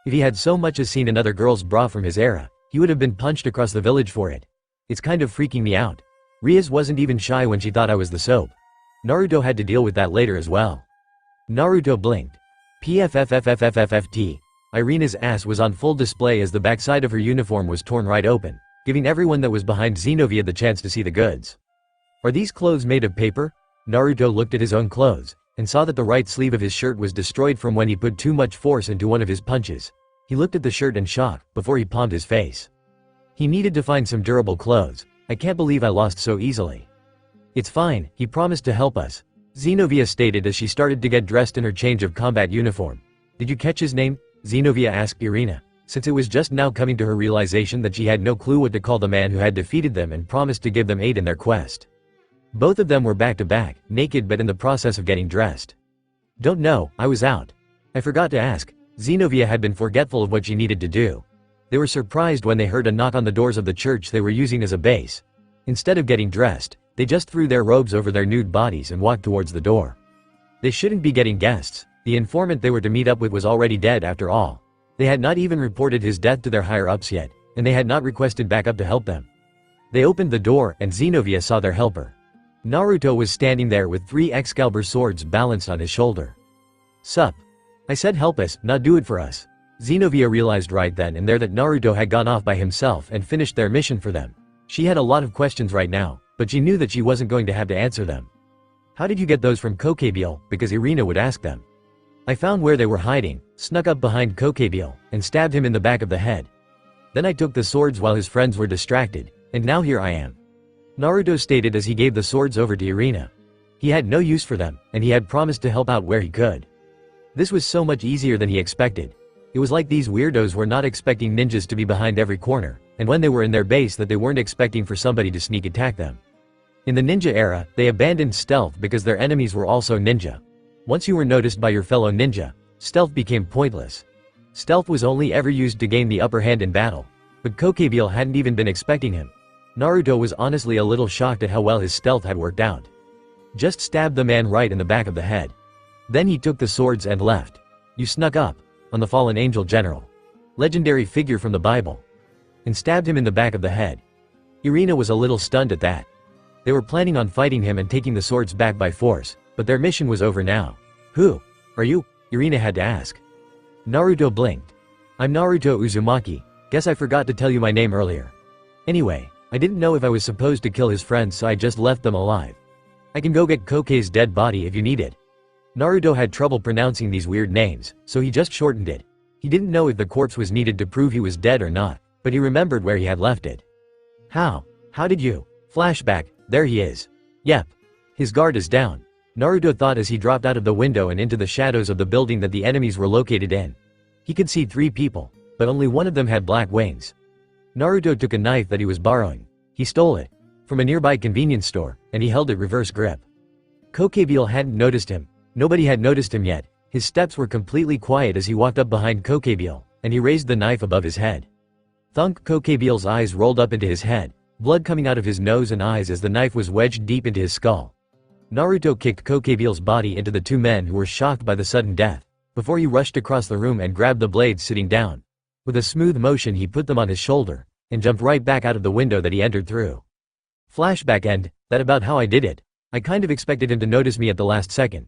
If he had so much as seen another girl's bra from his era, he would have been punched across the village for it. It's kind of freaking me out. Riaz wasn't even shy when she thought I was the soap. Naruto had to deal with that later as well. Naruto blinked. PFFFFFFFT. Irina's ass was on full display as the backside of her uniform was torn right open, giving everyone that was behind Zenovia the chance to see the goods. Are these clothes made of paper? Naruto looked at his own clothes, and saw that the right sleeve of his shirt was destroyed from when he put too much force into one of his punches. He looked at the shirt in shock, before he palmed his face. He needed to find some durable clothes. I can't believe I lost so easily. It's fine, he promised to help us, Zenovia stated as she started to get dressed in her change of combat uniform. Did you catch his name? Zenovia asked Irina, since it was just now coming to her realization that she had no clue what to call the man who had defeated them and promised to give them aid in their quest. Both of them were back to back, naked but in the process of getting dressed. Don't know, I was out. I forgot to ask. Zenovia had been forgetful of what she needed to do. They were surprised when they heard a knock on the doors of the church they were using as a base. Instead of getting dressed, they just threw their robes over their nude bodies and walked towards the door. They shouldn't be getting guests. The informant they were to meet up with was already dead after all. They had not even reported his death to their higher-ups yet, and they had not requested backup to help them. They opened the door and Zenovia saw their helper. Naruto was standing there with 3 Excalibur swords balanced on his shoulder. Sup? I said help us, not do it for us. Zenovia realized right then and there that Naruto had gone off by himself and finished their mission for them. She had a lot of questions right now, but she knew that she wasn't going to have to answer them. How did you get those from Kokabiel? Because Irina would ask them. I found where they were hiding, snuck up behind Hokage, and stabbed him in the back of the head. Then I took the swords while his friends were distracted, and now here I am." Naruto stated as he gave the swords over to Irina. He had no use for them, and he had promised to help out where he could. This was so much easier than he expected. It was like these weirdos were not expecting ninjas to be behind every corner, and when they were in their base that they weren't expecting for somebody to sneak attack them. In the ninja era, they abandoned stealth because their enemies were also ninja. Once you were noticed by your fellow ninja, stealth became pointless. Stealth was only ever used to gain the upper hand in battle, but Hokage hadn't even been expecting him. Naruto was honestly a little shocked at how well his stealth had worked out. Just stabbed the man right in the back of the head. Then he took the swords and left. "You snuck up on the fallen angel general, legendary figure from the Bible, and stabbed him in the back of the head." Irina was a little stunned at that. They were planning on fighting him and taking the swords back by force, but their mission was over now. "Who are you?" Irina had to ask. Naruto blinked. "I'm Naruto Uzumaki. Guess I forgot to tell you my name earlier. Anyway, I didn't know if I was supposed to kill his friends, so I just left them alive. I can go get Kokage's dead body if you need it." Naruto had trouble pronouncing these weird names, so he just shortened it. He didn't know if the corpse was needed to prove he was dead or not, but he remembered where he had left it. How did you?" Flashback, there he is. Yep. His guard is down. Naruto thought as he dropped out of the window and into the shadows of the building that the enemies were located in. He could see 3 people, but only one of them had black wings. Naruto took a knife that he was borrowing. He stole it from a nearby convenience store, and he held it reverse grip. Hokage hadn't noticed him. Nobody had noticed him yet. His steps were completely quiet as he walked up behind Hokage, and he raised the knife above his head. Thunk. Hokage's eyes rolled up into his head, blood coming out of his nose and eyes as the knife was wedged deep into his skull. Naruto kicked Hokage's body into the 2 men who were shocked by the sudden death, before he rushed across the room and grabbed the blades sitting down. With a smooth motion he put them on his shoulder, and jumped right back out of the window that he entered through. Flashback end, that about how I did it. I kind of expected him to notice me at the last second.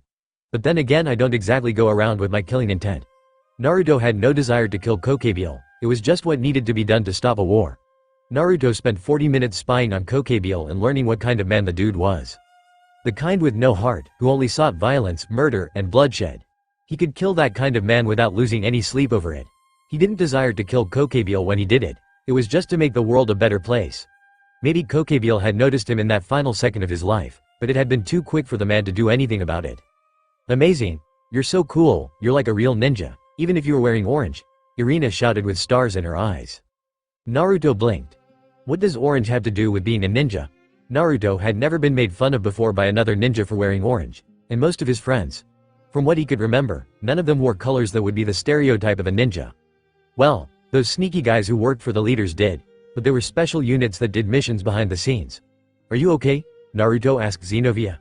But then again, I don't exactly go around with my killing intent. Naruto had no desire to kill Hokage, it was just what needed to be done to stop a war. Naruto spent 40 minutes spying on Hokage and learning what kind of man the dude was. The kind with no heart, who only sought violence, murder, and bloodshed. He could kill that kind of man without losing any sleep over it. He didn't desire to kill Hokage when he did it. It was just to make the world a better place. Maybe Hokage had noticed him in that final second of his life, but it had been too quick for the man to do anything about it. "Amazing. You're so cool, you're like a real ninja, even if you were wearing orange," Irina shouted with stars in her eyes. Naruto blinked. What does orange have to do with being a ninja? Naruto had never been made fun of before by another ninja for wearing orange, and most of his friends, from what he could remember, none of them wore colors that would be the stereotype of a ninja. Well, those sneaky guys who worked for the leaders did, but there were special units that did missions behind the scenes. "Are you okay?" Naruto asked Xenovia.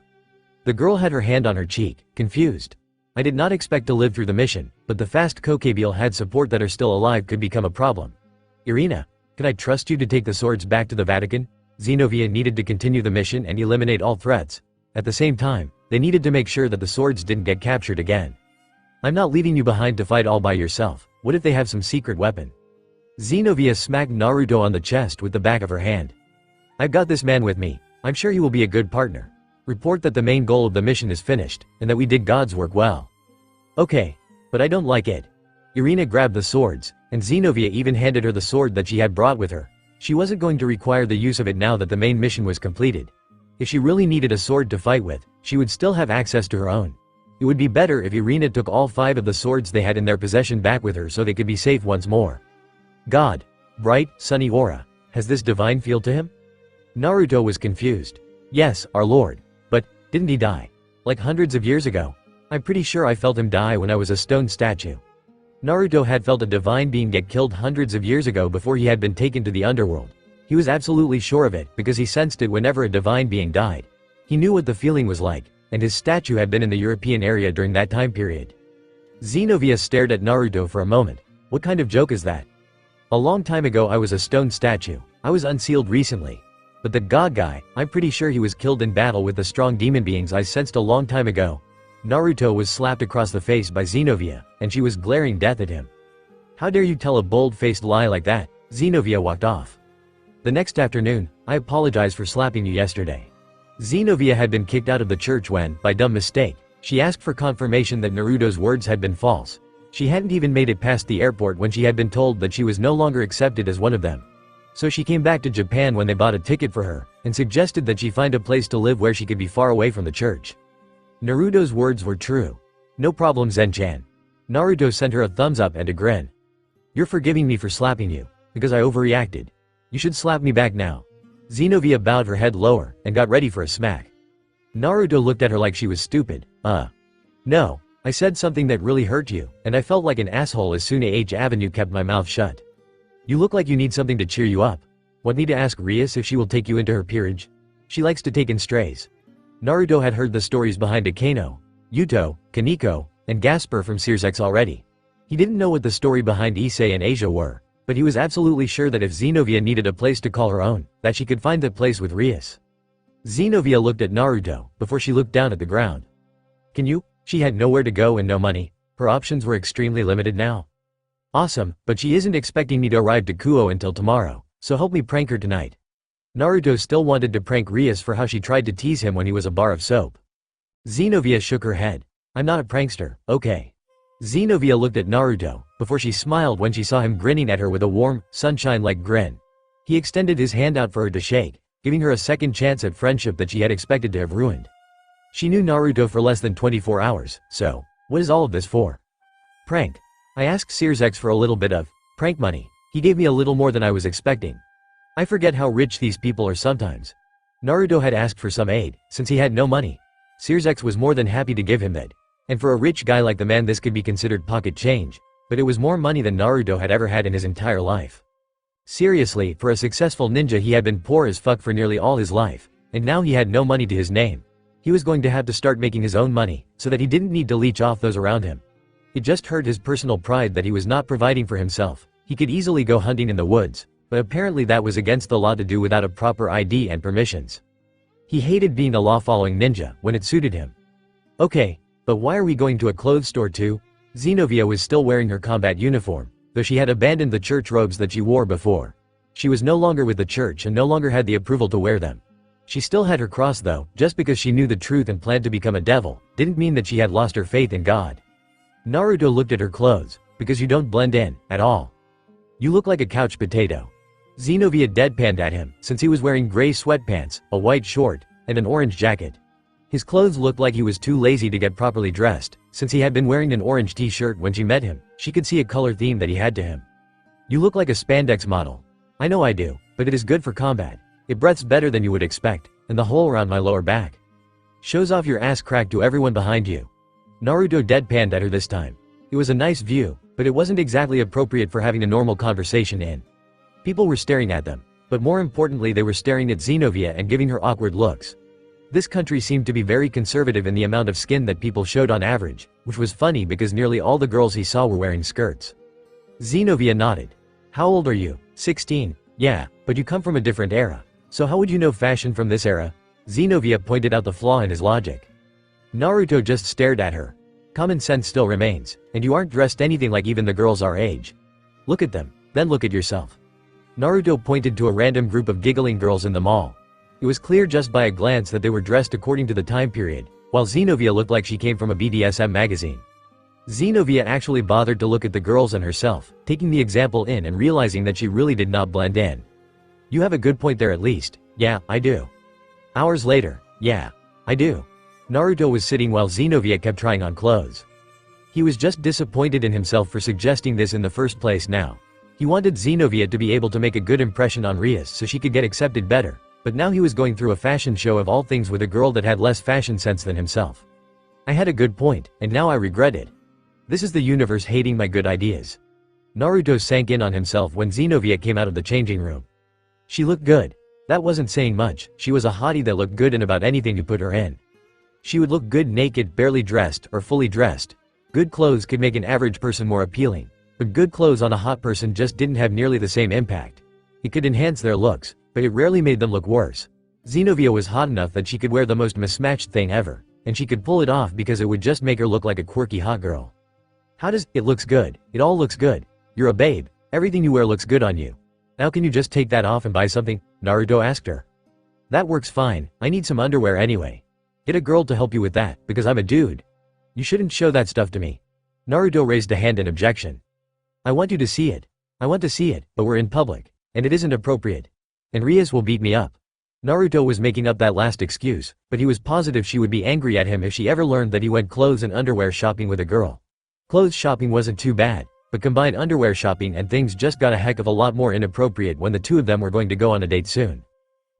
The girl had her hand on her cheek, confused. "I did not expect to live through the mission, but the fast Hokage had support that are still alive could become a problem. Irina, can I trust you to take the swords back to the Vatican?" Xenovia needed to continue the mission and eliminate all threats. At the same time, they needed to make sure that the swords didn't get captured again. "I'm not leaving you behind to fight all by yourself. What if they have some secret weapon?" Xenovia smacked Naruto on the chest with the back of her hand. "I've got this man with me. I'm sure he will be a good partner. Report that the main goal of the mission is finished, and that we did God's work well." "Okay, but I don't like it." Irina grabbed the swords, and Xenovia even handed her the sword that she had brought with her. She wasn't going to require the use of it now that the main mission was completed. If she really needed a sword to fight with, she would still have access to her own. It would be better if Irina took all 5 of the swords they had in their possession back with her so they could be safe once more. God. Bright, sunny aura. Has this divine feel to him? Naruto was confused. "Yes, our lord. But, didn't he die? Like hundreds of years ago? I'm pretty sure I felt him die when I was a stone statue." Naruto had felt a divine being get killed hundreds of years ago before he had been taken to the underworld. He was absolutely sure of it because he sensed it whenever a divine being died. He knew what the feeling was like, and his statue had been in the European area during that time period. Xenovia stared at Naruto for a moment. What kind of joke is that? "A long time ago I was a stone statue. I was unsealed recently. But the god guy, I'm pretty sure he was killed in battle with the strong demon beings I sensed a long time ago." Naruto was slapped across the face by Xenovia, and she was glaring death at him. "How dare you tell a bold-faced lie like that?" Xenovia walked off. The next afternoon, "I apologize for slapping you yesterday." Xenovia had been kicked out of the church when, by dumb mistake, She asked for confirmation that Naruto's words had been false. She hadn't even made it past the airport when she had been told that she was no longer accepted as one of them. So she came back to Japan when they bought a ticket for her, and suggested that she find a place to live where she could be far away from the church. Naruto's words were true. No problem, Zen-chan. Naruto sent her a thumbs up and a grin. You're forgiving me for slapping you, because I overreacted. You should slap me back now. Zenobia bowed her head lower, and got ready for a smack. Naruto looked at her like she was stupid. No. I said something that really hurt you, and I felt like an asshole as soon as Avenue kept my mouth shut. You look like you need something to cheer you up. Want me to ask Rias if she will take you into her peerage? She likes to take in strays. Naruto had heard the stories behind Akano, Yuto, Kaneko, and Gasper from Searsex already. He didn't know what the story behind Issei and Asia were, but he was absolutely sure that if Zenovia needed a place to call her own, that she could find that place with Rias. Zenovia looked at Naruto, before she looked down at the ground. Can you? She had nowhere to go and no money. Her options were extremely limited now. Awesome, but she isn't expecting me to arrive to Kuo until tomorrow, so help me prank her tonight. Naruto still wanted to prank Rias for how she tried to tease him when he was a bar of soap. Zenovia shook her head. I'm not a prankster, okay. Zenovia looked at Naruto, before she smiled when she saw him grinning at her with a warm, sunshine-like grin. He extended his hand out for her to shake, giving her a second chance at friendship that she had expected to have ruined. She knew Naruto for less than 24 hours, so what is all of this for? Prank. I asked Searsex for a little bit of prank money. He gave me a little more than I was expecting. I forget how rich these people are sometimes. Naruto had asked for some aid, since he had no money. Searsex was more than happy to give him that. And for a rich guy like the man, this could be considered pocket change, but it was more money than Naruto had ever had in his entire life. Seriously, for a successful ninja, he had been poor as fuck for nearly all his life, and now he had no money to his name. He was going to have to start making his own money, so that he didn't need to leech off those around him. It just hurt his personal pride that he was not providing for himself. He could easily go hunting in the woods, but apparently that was against the law to do without a proper ID and permissions. He hated being a law-following ninja when it suited him. Okay, but why are we going to a clothes store too? Zenovia was still wearing her combat uniform, though she had abandoned the church robes that she wore before. She was no longer with the church and no longer had the approval to wear them. She still had her cross though. Just because she knew the truth and planned to become a devil, didn't mean that she had lost her faith in God. Naruto looked at her clothes, because you don't blend in, at all. You look like a couch potato. Zenovia deadpanned at him, since he was wearing gray sweatpants, a white short, and an orange jacket. His clothes looked like he was too lazy to get properly dressed, since he had been wearing an orange t-shirt when she met him. She could see a color theme that he had to him. You look like a spandex model. I know I do, but it is good for combat. It breathes better than you would expect, and the hole around my lower back shows off your ass crack to everyone behind you. Naruto deadpanned at her this time. It was a nice view, but it wasn't exactly appropriate for having a normal conversation in. People were staring at them, but more importantly they were staring at Zenovia and giving her awkward looks. This country seemed to be very conservative in the amount of skin that people showed on average, which was funny because nearly all the girls he saw were wearing skirts. Zenovia nodded. How old are you? 16. Yeah, but you come from a different era. So how would you know fashion from this era? Zenovia pointed out the flaw in his logic. Naruto just stared at her. Common sense still remains, and you aren't dressed anything like even the girls our age. Look at them, then look at yourself. Naruto pointed to a random group of giggling girls in the mall. It was clear just by a glance that they were dressed according to the time period, while Zenovia looked like she came from a BDSM magazine. Zenovia actually bothered to look at the girls and herself, taking the example in and realizing that she really did not blend in. You have a good point there at least. Yeah, I do. Hours later. Yeah, I do. Naruto was sitting while Zenovia kept trying on clothes. He was just disappointed in himself for suggesting this in the first place now. He wanted Zenovia to be able to make a good impression on Rias so she could get accepted better, but now he was going through a fashion show of all things with a girl that had less fashion sense than himself. I had a good point, and now I regret it. This is the universe hating my good ideas. Naruto sank in on himself when Zenovia came out of the changing room. She looked good. That wasn't saying much. She was a hottie that looked good in about anything you put her in. She would look good naked, barely dressed, or fully dressed. Good clothes could make an average person more appealing, but good clothes on a hot person just didn't have nearly the same impact. It could enhance their looks, but it rarely made them look worse. Zenovia was hot enough that she could wear the most mismatched thing ever, and she could pull it off because it would just make her look like a quirky hot girl. How does it looks good? It all looks good. You're a babe. Everything you wear looks good on you. Now can you just take that off and buy something? Naruto asked her. That works fine. I need some underwear anyway. Get a girl to help you with that, because I'm a dude. You shouldn't show that stuff to me. Naruto raised a hand in objection. I want you to see it. I want to see it, but we're in public. And it isn't appropriate. And Rias will beat me up. Naruto was making up that last excuse, but he was positive she would be angry at him if she ever learned that he went clothes and underwear shopping with a girl. Clothes shopping wasn't too bad, but combined underwear shopping and things just got a heck of a lot more inappropriate when the two of them were going to go on a date soon.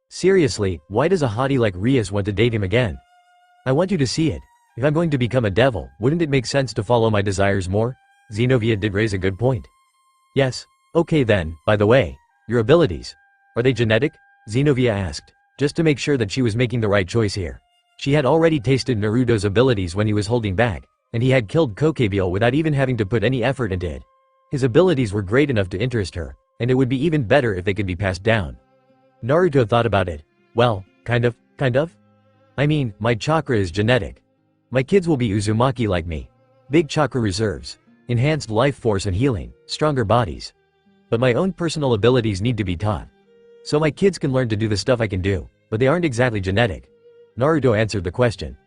Seriously, why does a hottie like Rias want to date him again? I want you to see it. If I'm going to become a devil, wouldn't it make sense to follow my desires more? Xenovia did raise a good point. Yes. Okay then, by the way, your abilities. Are they genetic? Xenovia asked, just to make sure that she was making the right choice here. She had already tasted Naruto's abilities when he was holding back, and he had killed Kokebeel without even having to put any effort into it. His abilities were great enough to interest her, and it would be even better if they could be passed down. Naruto thought about it. Well, kind of. I mean, my chakra is genetic. My kids will be Uzumaki like me. Big chakra reserves, enhanced life force and healing, stronger bodies. But my own personal abilities need to be taught. So my kids can learn to do the stuff I can do, but they aren't exactly genetic. Naruto answered the question.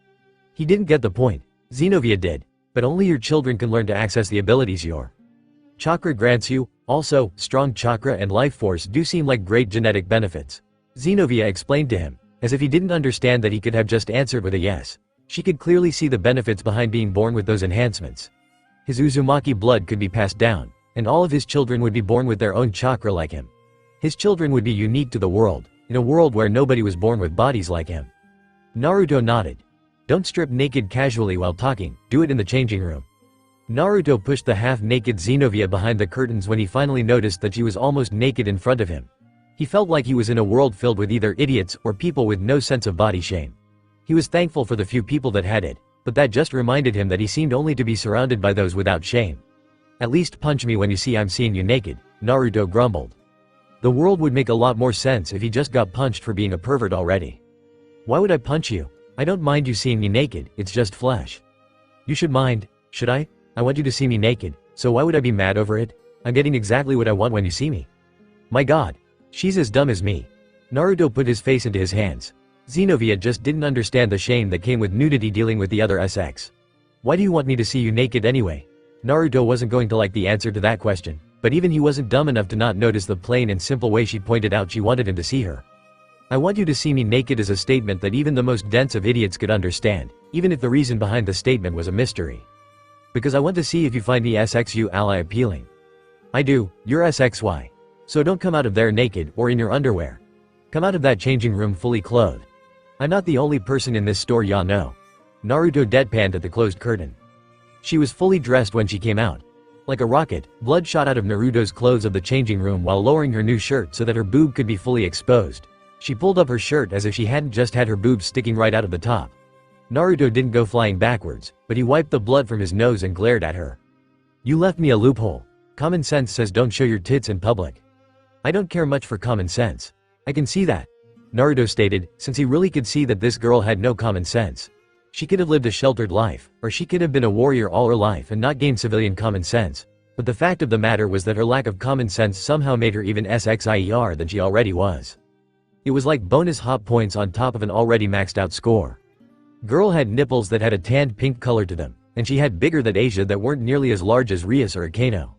He didn't get the point. Xenovia did, but only your children can learn to access the abilities your chakra grants you. Also, strong chakra and life force do seem like great genetic benefits. Xenovia explained to him, as if he didn't understand that he could have just answered with a yes. She could clearly see the benefits behind being born with those enhancements. His Uzumaki blood could be passed down, and all of his children would be born with their own chakra like him. His children would be unique to the world, in a world where nobody was born with bodies like him. Naruto nodded. Don't strip naked casually while talking, do it in the changing room. Naruto pushed the half-naked Xenovia behind the curtains when he finally noticed that she was almost naked in front of him. He felt like he was in a world filled with either idiots or people with no sense of body shame. He was thankful for the few people that had it, but that just reminded him that he seemed only to be surrounded by those without shame. At least punch me when you see I'm seeing you naked, Naruto grumbled. The world would make a lot more sense if he just got punched for being a pervert already. Why would I punch you? I don't mind you seeing me naked, it's just flesh. You should mind, should I? I want you to see me naked, so why would I be mad over it? I'm getting exactly what I want when you see me. My god. She's as dumb as me. Naruto put his face into his hands. Xenovia just didn't understand the shame that came with nudity dealing with the other SX. Why do you want me to see you naked anyway? Naruto wasn't going to like the answer to that question, but even he wasn't dumb enough to not notice the plain and simple way she pointed out she wanted him to see her. I want you to see me naked is a statement that even the most dense of idiots could understand, even if the reason behind the statement was a mystery. Because I want to see if you find me SXU ally appealing. I do, you're SXY. So don't come out of there naked or in your underwear. Come out of that changing room fully clothed. I'm not the only person in this store ya know. Naruto deadpanned at the closed curtain. She was fully dressed when she came out. Like a rocket, blood shot out of Naruto's clothes of the changing room while lowering her new shirt so that her boob could be fully exposed. She pulled up her shirt as if she hadn't just had her boobs sticking right out of the top. Naruto didn't go flying backwards, but he wiped the blood from his nose and glared at her. You left me a loophole. Common sense says don't show your tits in public. I don't care much for common sense. I can see that, Naruto stated, since he really could see that this girl had no common sense. She could have lived a sheltered life, or she could have been a warrior all her life and not gained civilian common sense. But the fact of the matter was that her lack of common sense somehow made her even SXIER than she already was. It was like bonus hot points on top of an already maxed out score. Girl had nipples that had a tanned pink color to them, and she had bigger than Asia that weren't nearly as large as Rias or Akano.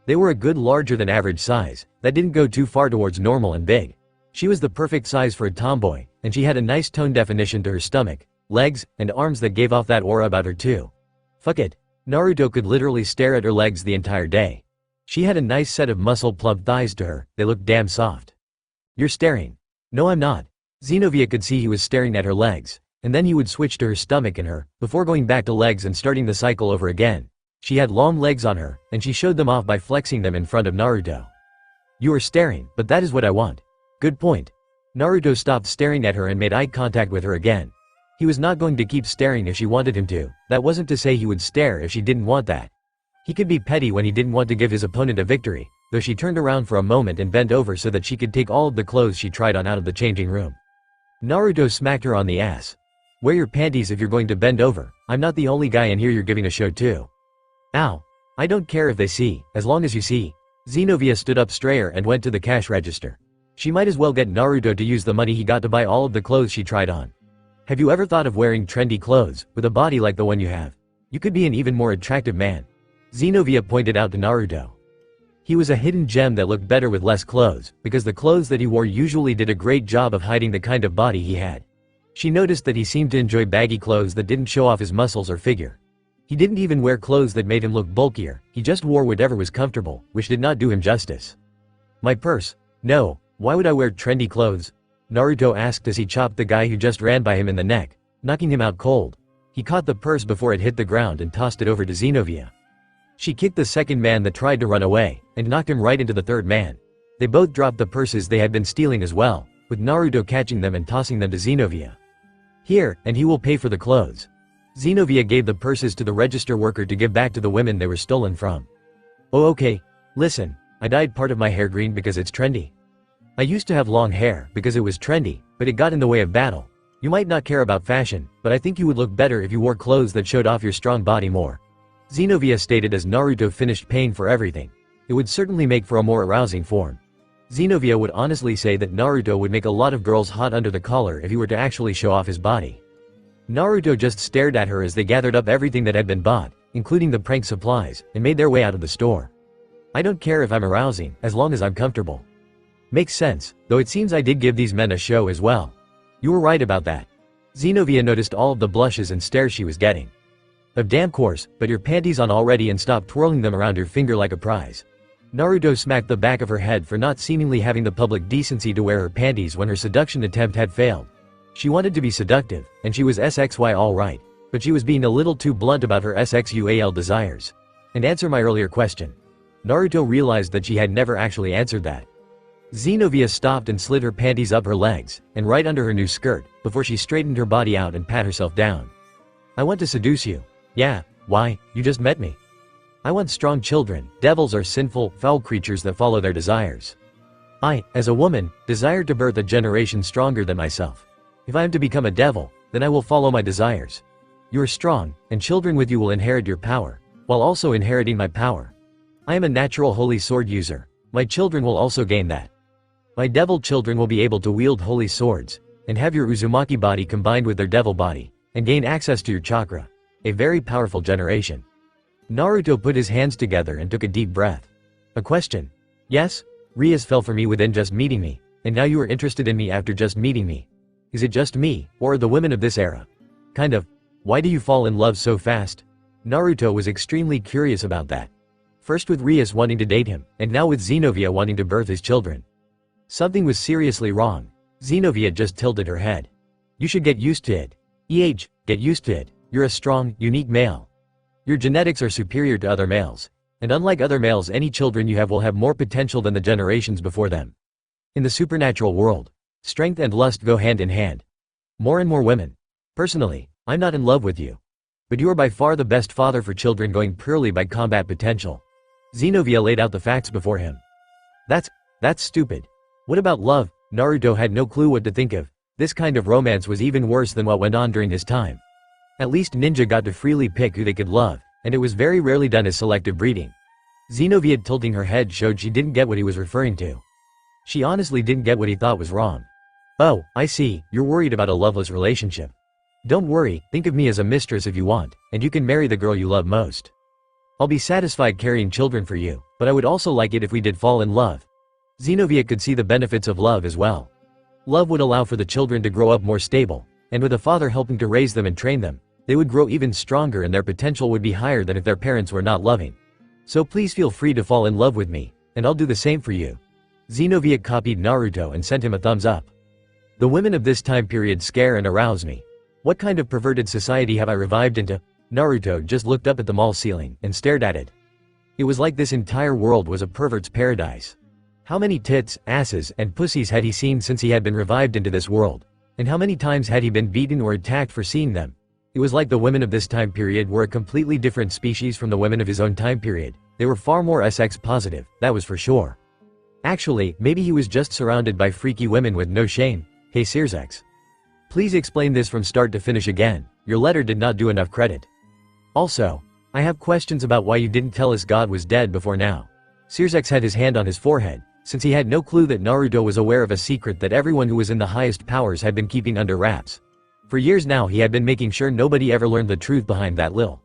They were a good larger than average size, that didn't go too far towards normal and big. She was the perfect size for a tomboy, and she had a nice tone definition to her stomach, legs, and arms that gave off that aura about her too. Fuck it. Naruto could literally stare at her legs the entire day. She had a nice set of muscle-plump thighs to her, they looked damn soft. You're staring. No I'm not. Xenovia could see he was staring at her legs, and then he would switch to her stomach and her, before going back to legs and starting the cycle over again. She had long legs on her, and she showed them off by flexing them in front of Naruto. You are staring, but that is what I want. Good point. Naruto stopped staring at her and made eye contact with her again. He was not going to keep staring if she wanted him to, that wasn't to say he would stare if she didn't want that. He could be petty when he didn't want to give his opponent a victory, though she turned around for a moment and bent over so that she could take all of the clothes she tried on out of the changing room. Naruto smacked her on the ass. Wear your panties if you're going to bend over, I'm not the only guy in here you're giving a show to. Ow. I don't care if they see, as long as you see. Xenovia stood up straighter and went to the cash register. She might as well get Naruto to use the money he got to buy all of the clothes she tried on. Have you ever thought of wearing trendy clothes, with a body like the one you have? You could be an even more attractive man. Xenovia pointed out to Naruto. He was a hidden gem that looked better with less clothes, because the clothes that he wore usually did a great job of hiding the kind of body he had. She noticed that he seemed to enjoy baggy clothes that didn't show off his muscles or figure. He didn't even wear clothes that made him look bulkier, he just wore whatever was comfortable, which did not do him justice. My purse? No, why would I wear trendy clothes? Naruto asked as he chopped the guy who just ran by him in the neck, knocking him out cold. He caught the purse before it hit the ground and tossed it over to Xenovia. She kicked the second man that tried to run away, and knocked him right into the third man. They both dropped the purses they had been stealing as well, with Naruto catching them and tossing them to Xenovia. Here, and he will pay for the clothes. Xenovia gave the purses to the register worker to give back to the women they were stolen from. Oh okay, listen, I dyed part of my hair green because it's trendy. I used to have long hair because it was trendy, but it got in the way of battle. You might not care about fashion, but I think you would look better if you wore clothes that showed off your strong body more. Xenovia stated as Naruto finished paying for everything. It would certainly make for a more arousing form. Xenovia would honestly say that Naruto would make a lot of girls hot under the collar if he were to actually show off his body. Naruto just stared at her as they gathered up everything that had been bought, including the prank supplies, and made their way out of the store. I don't care if I'm arousing, as long as I'm comfortable. Makes sense, though it seems I did give these men a show as well. You were right about that. Xenovia noticed all of the blushes and stares she was getting. Of damn course, but your panties on already and stop twirling them around your finger like a prize. Naruto smacked the back of her head for not seemingly having the public decency to wear her panties when her seduction attempt had failed. She wanted to be seductive, and she was SXY alright, but she was being a little too blunt about her SXUAL desires. And answer my earlier question. Naruto realized that she had never actually answered that. Xenovia stopped and slid her panties up her legs, and right under her new skirt, before she straightened her body out and pat herself down. I want to seduce you. Yeah, why, you just met me. I want strong children. Devils are sinful, foul creatures that follow their desires. I, as a woman, desire to birth a generation stronger than myself. If I am to become a devil, then I will follow my desires. You are strong, and children with you will inherit your power, while also inheriting my power. I am a natural holy sword user. My children will also gain that. My devil children will be able to wield holy swords, and have your Uzumaki body combined with their devil body, and gain access to your chakra. A very powerful generation. Naruto put his hands together and took a deep breath. A question? Yes? Rias fell for me within just meeting me, and now you are interested in me after just meeting me. Is it just me, or are the women of this era? Kind of. Why do you fall in love so fast? Naruto was extremely curious about that. First with Rias wanting to date him, and now with Xenovia wanting to birth his children. Something was seriously wrong. Xenovia just tilted her head. You should get used to it. Get used to it. You're a strong, unique male. Your genetics are superior to other males. And unlike other males, any children you have will have more potential than the generations before them. In the supernatural world, strength and lust go hand in hand. More and more women. Personally, I'm not in love with you. But you are by far the best father for children going purely by combat potential. Xenovia laid out the facts before him. That's stupid. What about love? Naruto had no clue what to think of. This kind of romance was even worse than what went on during his time. At least ninja got to freely pick who they could love, and it was very rarely done as selective breeding. Xenovia tilting her head showed she didn't get what he was referring to. She honestly didn't get what he thought was wrong. Oh, I see, you're worried about a loveless relationship. Don't worry, think of me as a mistress if you want, and you can marry the girl you love most. I'll be satisfied carrying children for you, but I would also like it if we did fall in love. Xenovia could see the benefits of love as well. Love would allow for the children to grow up more stable, and with a father helping to raise them and train them, they would grow even stronger and their potential would be higher than if their parents were not loving. So please feel free to fall in love with me, and I'll do the same for you. Xenovia copied Naruto and sent him a thumbs up. The women of this time period scare and arouse me. What kind of perverted society have I revived into? Naruto just looked up at the mall ceiling and stared at it. It was like this entire world was a pervert's paradise. How many tits, asses, and pussies had he seen since he had been revived into this world? And how many times had he been beaten or attacked for seeing them? It was like the women of this time period were a completely different species from the women of his own time period. They were far more sex positive, that was for sure. Actually, maybe he was just surrounded by freaky women with no shame. Hey Sirsex. Please explain this from start to finish again. Your letter did not do enough credit. Also, I have questions about why you didn't tell us God was dead before now. Sirsex had his hand on his forehead, since he had no clue that Naruto was aware of a secret that everyone who was in the highest powers had been keeping under wraps. For years now he had been making sure nobody ever learned the truth behind that lil.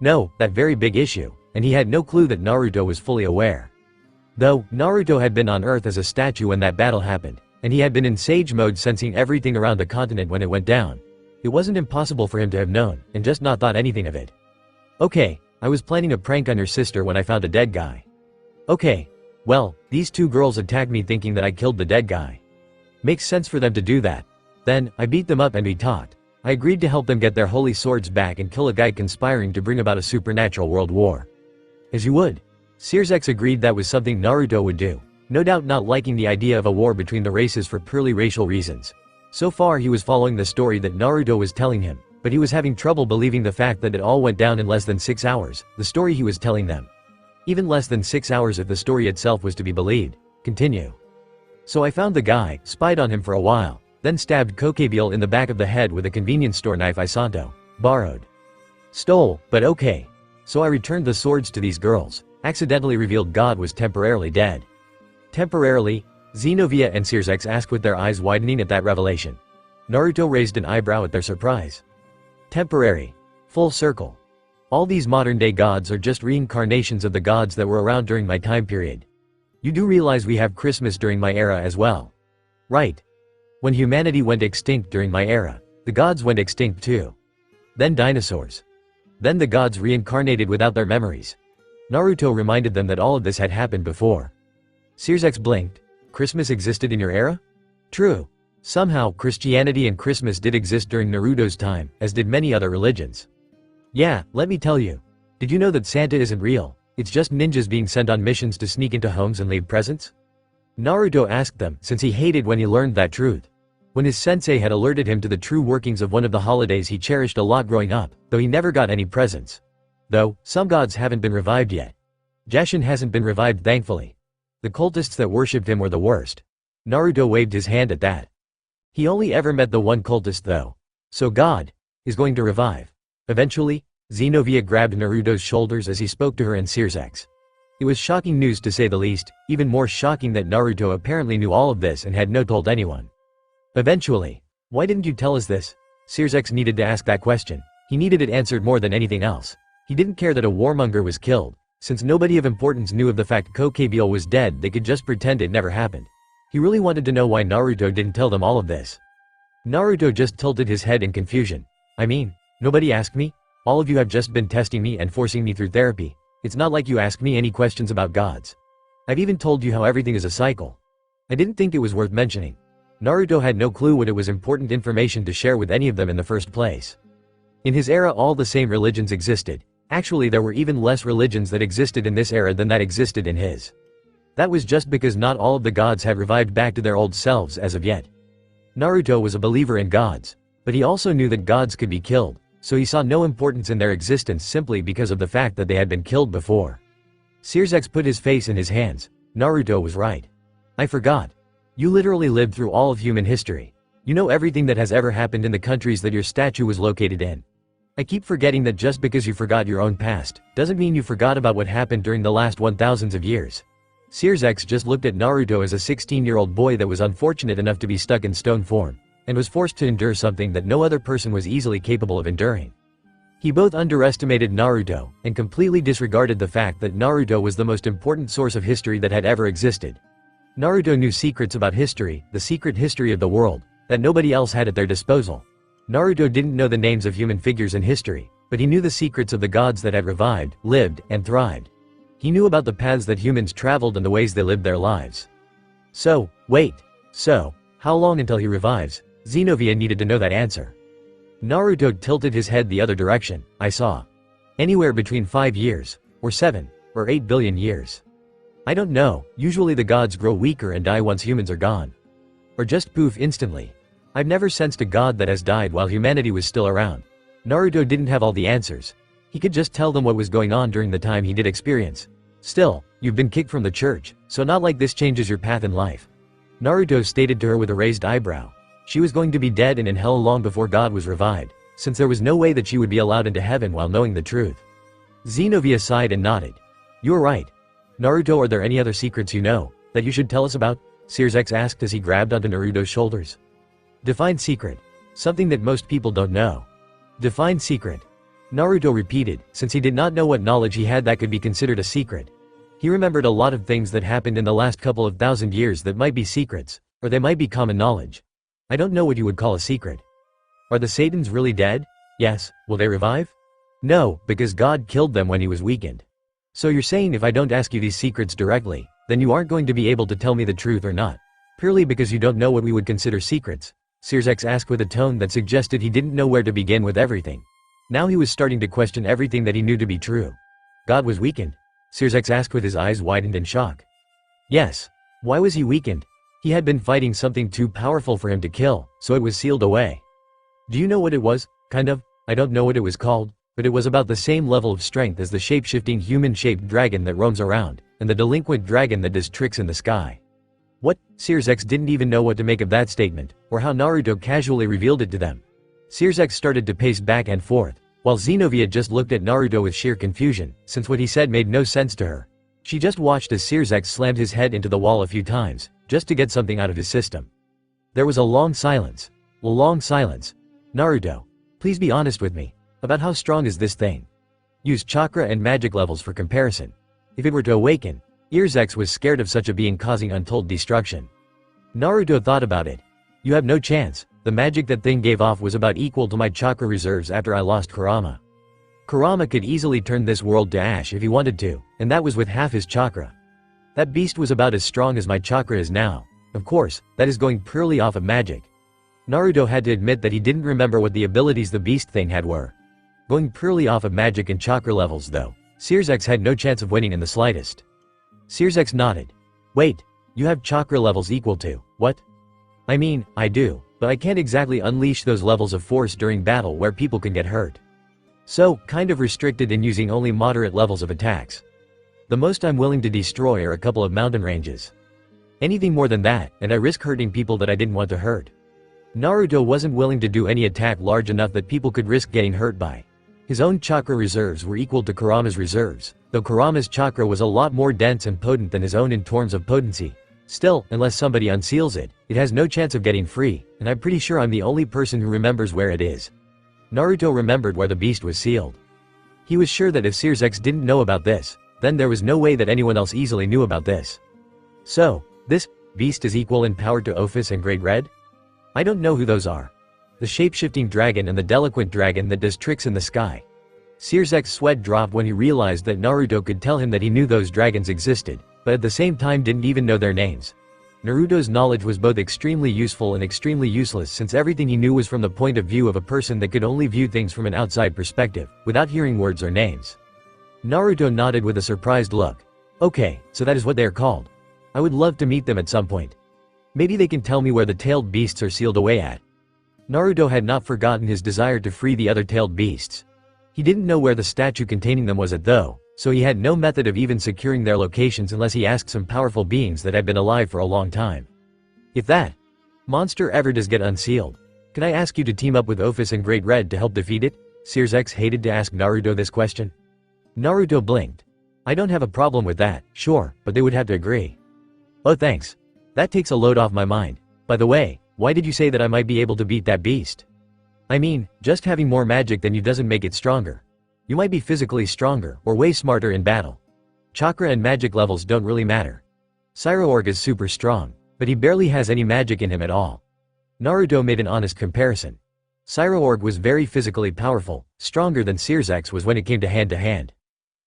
No, that very big issue, and he had no clue that Naruto was fully aware. Though, Naruto had been on Earth as a statue when that battle happened, and he had been in sage mode sensing everything around the continent when it went down. It wasn't impossible for him to have known, and just not thought anything of it. Okay, I was planning a prank on your sister when I found a dead guy. Okay, well, these two girls attacked me thinking that I killed the dead guy. Makes sense for them to do that. Then, I beat them up and we talked. I agreed to help them get their holy swords back and kill a guy conspiring to bring about a supernatural world war. As you would. Sears X agreed that was something Naruto would do, no doubt not liking the idea of a war between the races for purely racial reasons. So far he was following the story that Naruto was telling him, but he was having trouble believing the fact that it all went down in less than 6 hours, the story he was telling them. Even less than 6 hours if the story itself was to be believed. Continue. So I found the guy, spied on him for a while, then stabbed Kokebeel in the back of the head with a convenience store knife I borrowed. Stole, but okay. So I returned the swords to these girls, accidentally revealed God was temporarily dead. Temporarily? Xenovia and Sears X asked with their eyes widening at that revelation. Naruto raised an eyebrow at their surprise. Temporary. Full circle. All these modern-day gods are just reincarnations of the gods that were around during my time period. You do realize we have Christmas during my era as well. Right. When humanity went extinct during my era, the gods went extinct too. Then dinosaurs. Then the gods reincarnated without their memories. Naruto reminded them that all of this had happened before. Sears X blinked. Christmas existed in your era? True. Somehow, Christianity and Christmas did exist during Naruto's time, as did many other religions. Yeah, let me tell you. Did you know that Santa isn't real? It's just ninjas being sent on missions to sneak into homes and leave presents? Naruto asked them, since he hated when he learned that truth. When his sensei had alerted him to the true workings of one of the holidays he cherished a lot growing up, though he never got any presents. Though, some gods haven't been revived yet. Jashin hasn't been revived thankfully. The cultists that worshipped him were the worst. Naruto waved his hand at that. He only ever met the one cultist though. So God is going to revive. Eventually, Xenovia grabbed Naruto's shoulders as he spoke to her and Sears X. It was shocking news to say the least, even more shocking that Naruto apparently knew all of this and had not told anyone. Eventually. Why didn't you tell us this? Sears X needed to ask that question. He needed it answered more than anything else. He didn't care that a warmonger was killed. Since nobody of importance knew of the fact Kokebeel was dead, they could just pretend it never happened. He really wanted to know why Naruto didn't tell them all of this. Naruto just tilted his head in confusion. I mean, nobody asked me? All of you have just been testing me and forcing me through therapy. It's not like you asked me any questions about gods. I've even told you how everything is a cycle. I didn't think it was worth mentioning. Naruto had no clue what it was important information to share with any of them in the first place. In his era all the same religions existed. Actually there were even less religions that existed in this era than that existed in his. That was just because not all of the gods had revived back to their old selves as of yet. Naruto was a believer in gods, but he also knew that gods could be killed, so he saw no importance in their existence simply because of the fact that they had been killed before. Sears X put his face in his hands. Naruto was right. I forgot. You literally lived through all of human history. You know everything that has ever happened in the countries that your statue was located in. I keep forgetting that just because you forgot your own past, doesn't mean you forgot about what happened during the last 1000s of years. Sears X just looked at Naruto as a 16-year-old boy that was unfortunate enough to be stuck in stone form, and was forced to endure something that no other person was easily capable of enduring. He both underestimated Naruto, and completely disregarded the fact that Naruto was the most important source of history that had ever existed. Naruto knew secrets about history, the secret history of the world, that nobody else had at their disposal. Naruto didn't know the names of human figures in history, but he knew the secrets of the gods that had revived, lived, and thrived. He knew about the paths that humans traveled and the ways they lived their lives. So, wait. So, how long until he revives? Xenovia needed to know that answer. Naruto tilted his head the other direction. I saw. Anywhere between 5 years, or 7, or 8 billion years. I don't know, usually the gods grow weaker and die once humans are gone. Or just poof instantly. I've never sensed a god that has died while humanity was still around. Naruto didn't have all the answers. He could just tell them what was going on during the time he did experience. Still, you've been kicked from the church, so not like this changes your path in life. Naruto stated to her with a raised eyebrow. She was going to be dead and in hell long before God was revived, since there was no way that she would be allowed into heaven while knowing the truth. Xenovia sighed and nodded. You're right. Naruto, are there any other secrets you know, that you should tell us about? Sears X asked as he grabbed onto Naruto's shoulders. Define secret. Something that most people don't know. Define secret. Naruto repeated, since he did not know what knowledge he had that could be considered a secret. He remembered a lot of things that happened in the last couple of thousand years that might be secrets, or they might be common knowledge. I don't know what you would call a secret. Are the Satans really dead? Yes. Will they revive? No, because God killed them when he was weakened. So you're saying if I don't ask you these secrets directly, then you aren't going to be able to tell me the truth or not? Purely because you don't know what we would consider secrets? Sirzex asked with a tone that suggested he didn't know where to begin with everything. Now he was starting to question everything that he knew to be true. God was weakened? Sirzex asked with his eyes widened in shock. Yes. Why was he weakened? He had been fighting something too powerful for him to kill, so it was sealed away. Do you know what it was? Kind of. I don't know what it was called, but it was about the same level of strength as the shape-shifting human-shaped dragon that roams around, and the delinquent dragon that does tricks in the sky. What? Sirzex didn't even know what to make of that statement, or how Naruto casually revealed it to them. Sirzex started to pace back and forth, while Xenovia just looked at Naruto with sheer confusion, since what he said made no sense to her. She just watched as Sirzex slammed his head into the wall a few times, just to get something out of his system. There was a long silence. A long silence. Naruto, please be honest with me. About how strong is this thing? Use chakra and magic levels for comparison. If it were to awaken, Sirzex was scared of such a being causing untold destruction. Naruto thought about it. You have no chance. The magic that thing gave off was about equal to my chakra reserves after I lost Kurama. Kurama could easily turn this world to ash if he wanted to, and that was with half his chakra. That beast was about as strong as my chakra is now. Of course, that is going purely off of magic. Naruto had to admit that he didn't remember what the abilities the beast thing had were. Going purely off of magic and chakra levels though, Sirzex had no chance of winning in the slightest. Sirzex nodded. Wait, you have chakra levels equal to, what? I mean, I do, but I can't exactly unleash those levels of force during battle where people can get hurt. So, kind of restricted in using only moderate levels of attacks. The most I'm willing to destroy are a couple of mountain ranges. Anything more than that, and I risk hurting people that I didn't want to hurt. Naruto wasn't willing to do any attack large enough that people could risk getting hurt by. His own chakra reserves were equal to Kurama's reserves, though Kurama's chakra was a lot more dense and potent than his own in terms of potency. Still, unless somebody unseals it, it has no chance of getting free, and I'm pretty sure I'm the only person who remembers where it is. Naruto remembered where the beast was sealed. He was sure that if Sirzex didn't know about this, then there was no way that anyone else easily knew about this. So, this beast is equal in power to Ophis and Great Red? I don't know who those are. The shape-shifting dragon and the delinquent dragon that does tricks in the sky. Sirzek's sweat dropped when he realized that Naruto could tell him that he knew those dragons existed, but at the same time didn't even know their names. Naruto's knowledge was both extremely useful and extremely useless since everything he knew was from the point of view of a person that could only view things from an outside perspective, without hearing words or names. Naruto nodded with a surprised look. Okay, so that is what they are called. I would love to meet them at some point. Maybe they can tell me where the tailed beasts are sealed away at. Naruto had not forgotten his desire to free the other tailed beasts. He didn't know where the statue containing them was at though, so he had no method of even securing their locations unless he asked some powerful beings that had been alive for a long time. If that monster ever does get unsealed, can I ask you to team up with Ophis and Great Red to help defeat it? Sirzex hated to ask Naruto this question. Naruto blinked. I don't have a problem with that, sure, but they would have to agree. Oh thanks. That takes a load off my mind. By the way, why did you say that I might be able to beat that beast? I mean, just having more magic than you doesn't make it stronger. You might be physically stronger, or way smarter in battle. Chakra and magic levels don't really matter. Cyroorg is super strong, but he barely has any magic in him at all. Naruto made an honest comparison. Cyroorg was very physically powerful, stronger than Sirzex was when it came to hand.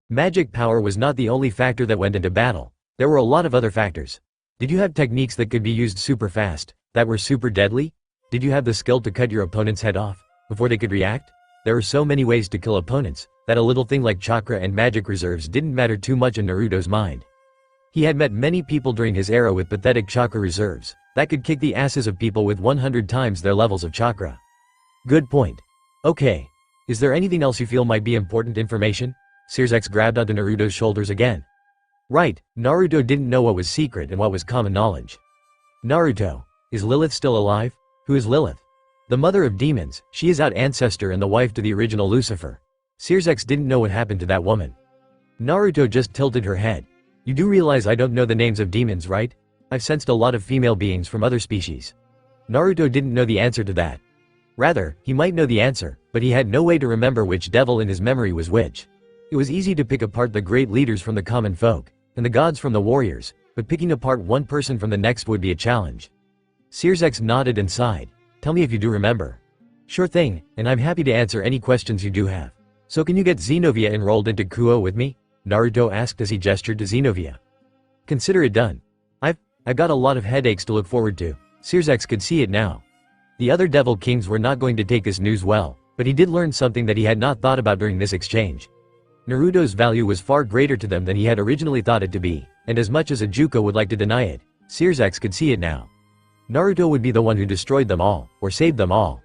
Magic power was not the only factor that went into battle. There were a lot of other factors. Did you have techniques that could be used super fast, that were super deadly? Did you have the skill to cut your opponent's head off, before they could react? There are so many ways to kill opponents, that a little thing like chakra and magic reserves didn't matter too much in Naruto's mind. He had met many people during his era with pathetic chakra reserves, that could kick the asses of people with 100 times their levels of chakra. Good point. Okay. Is there anything else you feel might be important information? Sirzex grabbed onto Naruto's shoulders again. Right, Naruto didn't know what was secret and what was common knowledge. Naruto, is Lilith still alive? Who is Lilith? The mother of demons, she is out ancestor and the wife to the original Lucifer. Sirzex didn't know what happened to that woman. Naruto just tilted her head. You do realize I don't know the names of demons, right? I've sensed a lot of female beings from other species. Naruto didn't know the answer to that. Rather, he might know the answer, but he had no way to remember which devil in his memory was which. It was easy to pick apart the great leaders from the common folk, and the gods from the warriors, but picking apart one person from the next would be a challenge. Searsex nodded and sighed. Tell me if you do remember. Sure thing, and I'm happy to answer any questions you do have. So can you get Xenovia enrolled into Kuo with me? Naruto asked as he gestured to Xenovia. Consider it done. I've got a lot of headaches to look forward to. Searsex could see it now. The other Devil Kings were not going to take this news well, but he did learn something that he had not thought about during this exchange. Naruto's value was far greater to them than he had originally thought it to be, and as much as a Juko would like to deny it, Searsex could see it now. Naruto would be the one who destroyed them all, or saved them all.